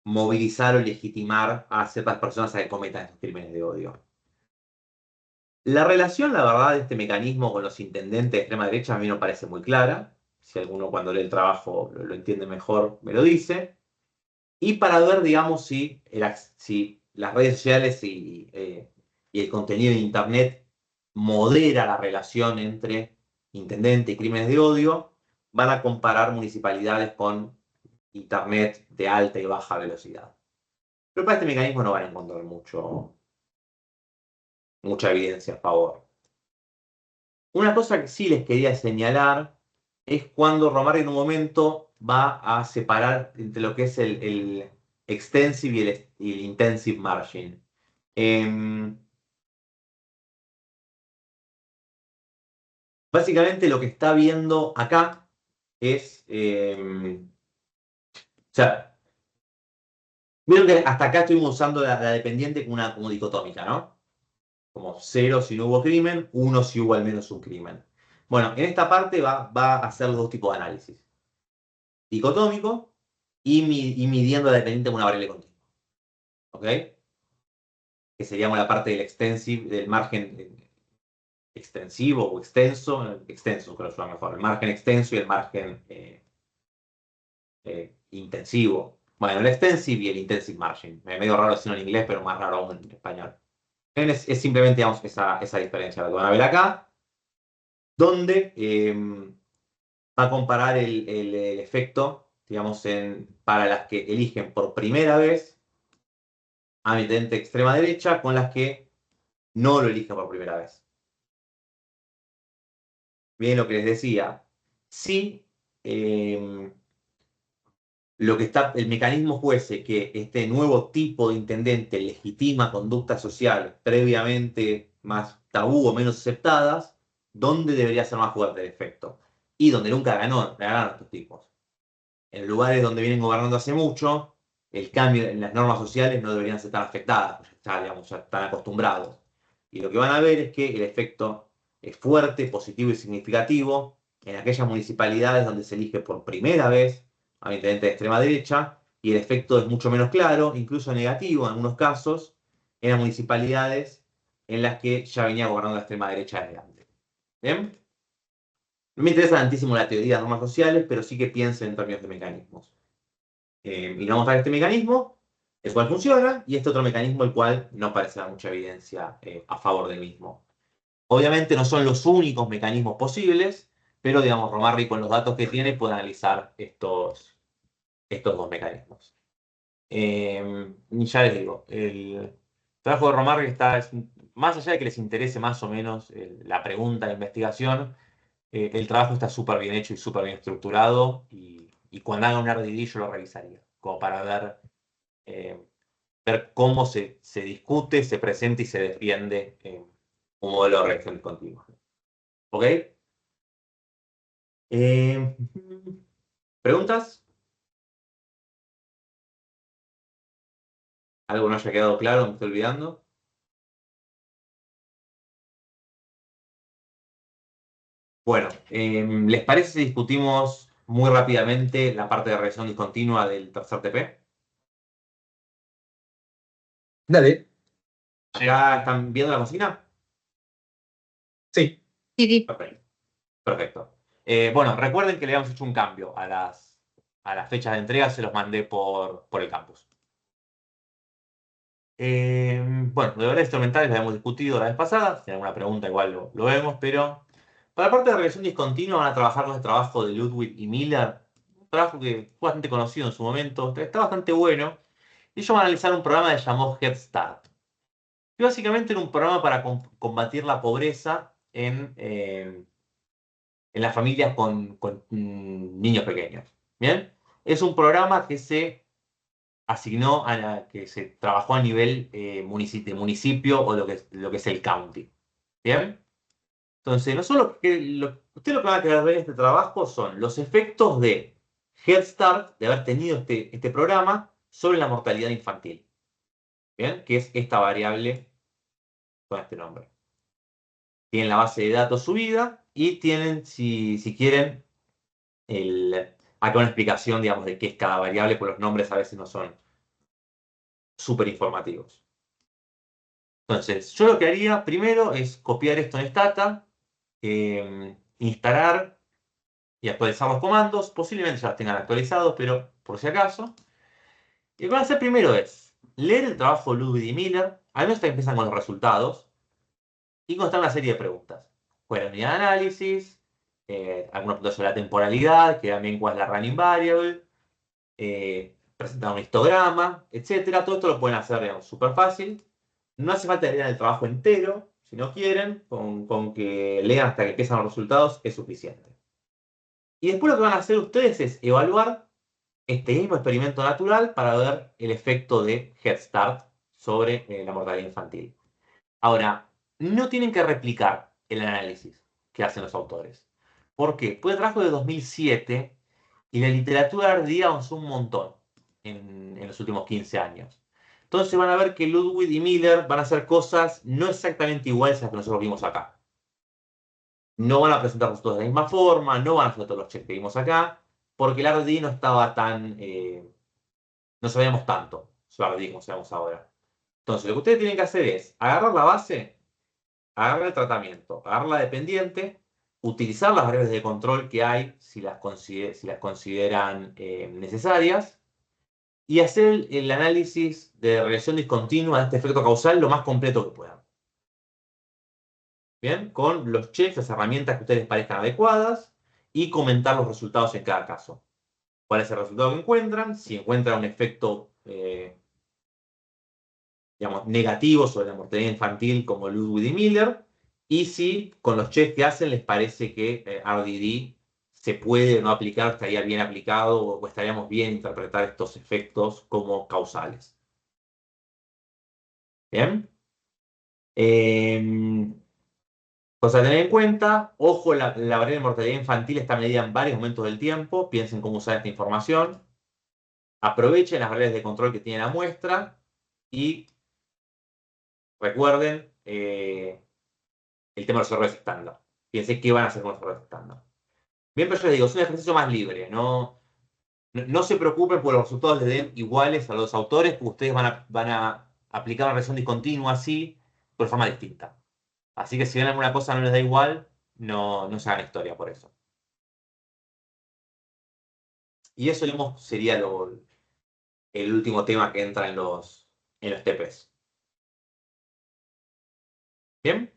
movilizar o legitimar a ciertas personas a que cometan estos crímenes de odio. La relación, la verdad, de este mecanismo con los intendentes de extrema derecha a mí no parece muy clara. Si alguno cuando lee el trabajo lo entiende mejor, me lo dice. Y para ver, digamos, si las redes sociales y el contenido de Internet modera la relación entre intendente y crímenes de odio, van a comparar municipalidades con Internet de alta y baja velocidad. Pero para este mecanismo no van a encontrar mucha evidencia a favor. Una cosa que sí les quería señalar es cuando Romarri en un momento va a separar entre lo que es el extensive y el intensive margin. Básicamente lo que está viendo acá es, o sea, vieron que hasta acá estuvimos usando la dependiente como dicotómica, ¿no? Como 0 si no hubo crimen, 1 si hubo al menos un crimen. Bueno, en esta parte va a hacer dos tipos de análisis. Dicotómico y midiendo la dependiente con una variable continua. ¿Ok? Que seríamos la parte del extensive, del margen extensivo o extenso creo que es mejor, el margen extenso y el margen intensivo. Bueno, el extensive y el intensive margin. Me medio raro decirlo en inglés, pero más raro aún en español. Es simplemente, digamos, esa diferencia. Lo van a ver acá, donde va a comparar el efecto, digamos, para las que eligen por primera vez a mi tendente extrema derecha con las que no lo eligen por primera vez. Bien, lo que les decía, si el mecanismo fuese que este nuevo tipo de intendente legitima conductas sociales previamente más tabú o menos aceptadas, ¿dónde debería ser más fuerte el efecto? Y donde nunca ganaron estos tipos. En lugares donde vienen gobernando hace mucho, el cambio en las normas sociales no deberían ser tan afectadas, pues ya están acostumbrados. Y lo que van a ver es que el efecto es fuerte, positivo y significativo en aquellas municipalidades donde se elige por primera vez a un intendente de extrema derecha, y el efecto es mucho menos claro, incluso negativo en algunos casos, en las municipalidades en las que ya venía gobernando la extrema derecha desde antes. ¿Bien? No me interesa tantísimo la teoría de normas sociales, pero sí que piensen en términos de mecanismos. Y vamos a ver este mecanismo, el cual funciona, y este otro mecanismo, el cual no parece dar mucha evidencia a favor del mismo. Obviamente no son los únicos mecanismos posibles, pero digamos, Romarri con los datos que tiene puede analizar estos dos mecanismos. Y ya les digo, el trabajo de Romarri más allá de que les interese más o menos la pregunta de investigación, el trabajo está súper bien hecho y súper bien estructurado, y cuando haga un RDD yo lo revisaría, como para ver cómo se discute, se presenta y se defiende un modelo de reacción discontinua. ¿Ok? ¿Preguntas? ¿Algo no haya quedado claro? ¿Me estoy olvidando? Bueno, ¿les parece si discutimos muy rápidamente la parte de reacción discontinua del tercer TP? Dale. ¿Acá están viendo la cocina? Sí. Perfecto. Perfecto. Bueno, recuerden que le habíamos hecho un cambio a las fechas de entrega, se los mandé por el campus. Bueno, de verdad instrumentales lo habíamos discutido la vez pasada, si hay alguna pregunta igual lo vemos, pero para la parte de regresión discontinua van a trabajar con el trabajo de Ludwig y Miller, un trabajo que fue bastante conocido en su momento, está bastante bueno, y ellos van a analizar un programa que se llamó Head Start, que básicamente era un programa para combatir la pobreza en las familias con niños pequeños. ¿Bien? Es un programa que se asignó que se trabajó a nivel municipio o lo que es el county. ¿Bien? Entonces, no solo ustedes lo que van a querer ver en este trabajo son los efectos de Head Start, de haber tenido este programa, sobre la mortalidad infantil. ¿Bien? Que es esta variable con este nombre. Tienen la base de datos subida y tienen, si quieren, acá una explicación, digamos, de qué es cada variable, porque los nombres a veces no son súper informativos. Entonces, yo lo que haría primero es copiar esto en Stata, instalar y actualizar los comandos. Posiblemente ya los tengan actualizados, pero por si acaso. Y lo que van a hacer primero es leer el trabajo de Ludwig y Miller, al menos empiezan con los resultados, y contestar una serie de preguntas. ¿Cuál es la unidad de análisis? Algunos puntos sobre la temporalidad, que también cuál es la running variable, presentar un histograma, etc. Todo esto lo pueden hacer, digamos, súper fácil. No hace falta leer el trabajo entero, Si no quieren, con que lean hasta que empiezan los resultados es suficiente. Y después lo que van a hacer ustedes es evaluar este mismo experimento natural para ver el efecto de Head Start sobre la mortalidad infantil. Ahora, no tienen que replicar el análisis que hacen los autores. ¿Por qué? Pues el trabajo de 2007 y la literatura RDI avanzó un montón en los últimos 15 años. Entonces van a ver que Ludwig y Miller van a hacer cosas no exactamente iguales a las que nosotros vimos acá. No van a presentar resultados de la misma forma, no van a hacer todos los checks que vimos acá, porque el RDI no estaba tan... no sabíamos tanto sobre RDI como sabemos ahora. Entonces, lo que ustedes tienen que hacer es agarrar la base, agarrar el tratamiento, agarrar la dependiente, utilizar las variables de control que hay si las consideran necesarias y hacer el análisis de relación discontinua de este efecto causal lo más completo que puedan. Bien, con los checks, las herramientas que ustedes parezcan adecuadas y comentar los resultados en cada caso. ¿Cuál es el resultado que encuentran? Si encuentran un efecto digamos, negativo sobre la mortalidad infantil como Ludwig y Miller, y si con los checks que hacen les parece que RDD se puede o no aplicar, estaría bien aplicado o estaríamos bien interpretar estos efectos como causales. ¿Bien? Cosa a tener en cuenta, ojo, la variable de mortalidad infantil está medida en varios momentos del tiempo, piensen cómo usar esta información, aprovechen las variables de control que tiene la muestra y recuerden el tema de los errores estándar. Piensen qué van a hacer con los errores estándar. Bien, pero yo les digo, es un ejercicio más libre, no se preocupen por los resultados les den iguales a los autores, porque ustedes van a aplicar una regresión discontinua así, pero de forma distinta. Así que si ven alguna cosa no les da igual, no se hagan historia por eso. Y eso, digamos, sería el último tema que entra en los TPs. ¿Bien?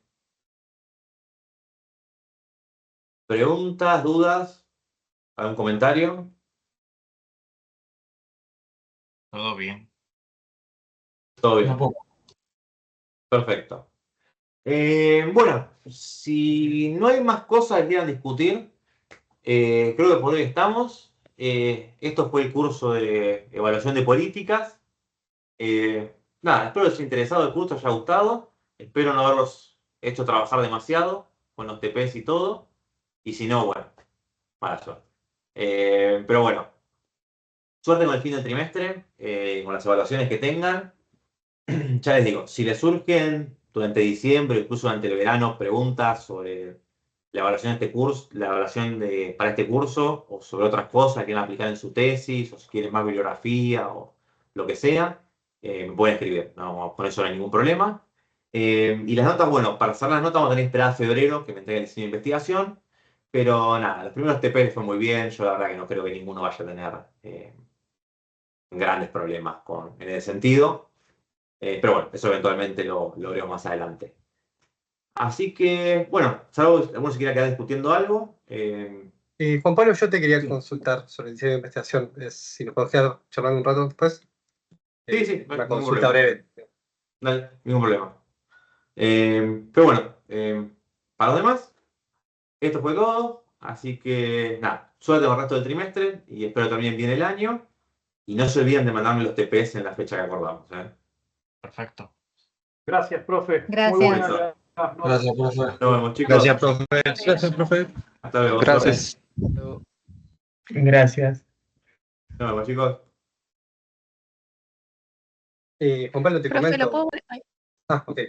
¿Preguntas, dudas? ¿Algún comentario? Todo bien. Todo bien. No puedo. Perfecto. Bueno, si no hay más cosas que quieran discutir, creo que por hoy estamos. Esto fue el curso de evaluación de políticas. Nada, espero que les haya interesado el curso, os haya gustado. Espero no haberlos hecho trabajar demasiado con los TPs y todo. Y si no, bueno, mala suerte. Pero bueno, suerte con el fin del trimestre, con las evaluaciones que tengan. Ya les digo, si les surgen durante diciembre, incluso durante el verano, preguntas sobre la evaluación de este curso, para este curso, o sobre otras cosas que quieren aplicar en su tesis, o si quieren más bibliografía, o lo que sea, me pueden escribir, no, con eso no hay ningún problema. Y las notas, bueno, para hacer las notas vamos a tener que esperar a febrero que me entregue el diseño de investigación, pero nada, los primeros TP fue muy bien, yo la verdad que no creo que ninguno vaya a tener grandes problemas en ese sentido. Pero bueno, eso eventualmente lo veremos más adelante. Así que, bueno, salvo alguno se quiera quedar discutiendo algo. Juan Pablo, yo te quería Sí. consultar sobre el diseño de investigación. Si nos podés quedar charlando un rato después. Sí, no hay Una ningún consulta problema. breve. Dale, ningún problema. Pero bueno, para los demás, esto fue todo. Así que, nada, suerte con el resto del trimestre y espero también bien el año. Y no se olviden de mandarme los TPs en la fecha que acordamos. Perfecto. Gracias, profe. Gracias. Muy buena Listo. Gracias, profe. Nos vemos, chicos. Gracias, profe. Gracias, profe. Hasta luego. Gracias. Gracias. Nos vemos, chicos. Juan Pablo, te Profe, ¿lo comento. puedo? Ah, ok.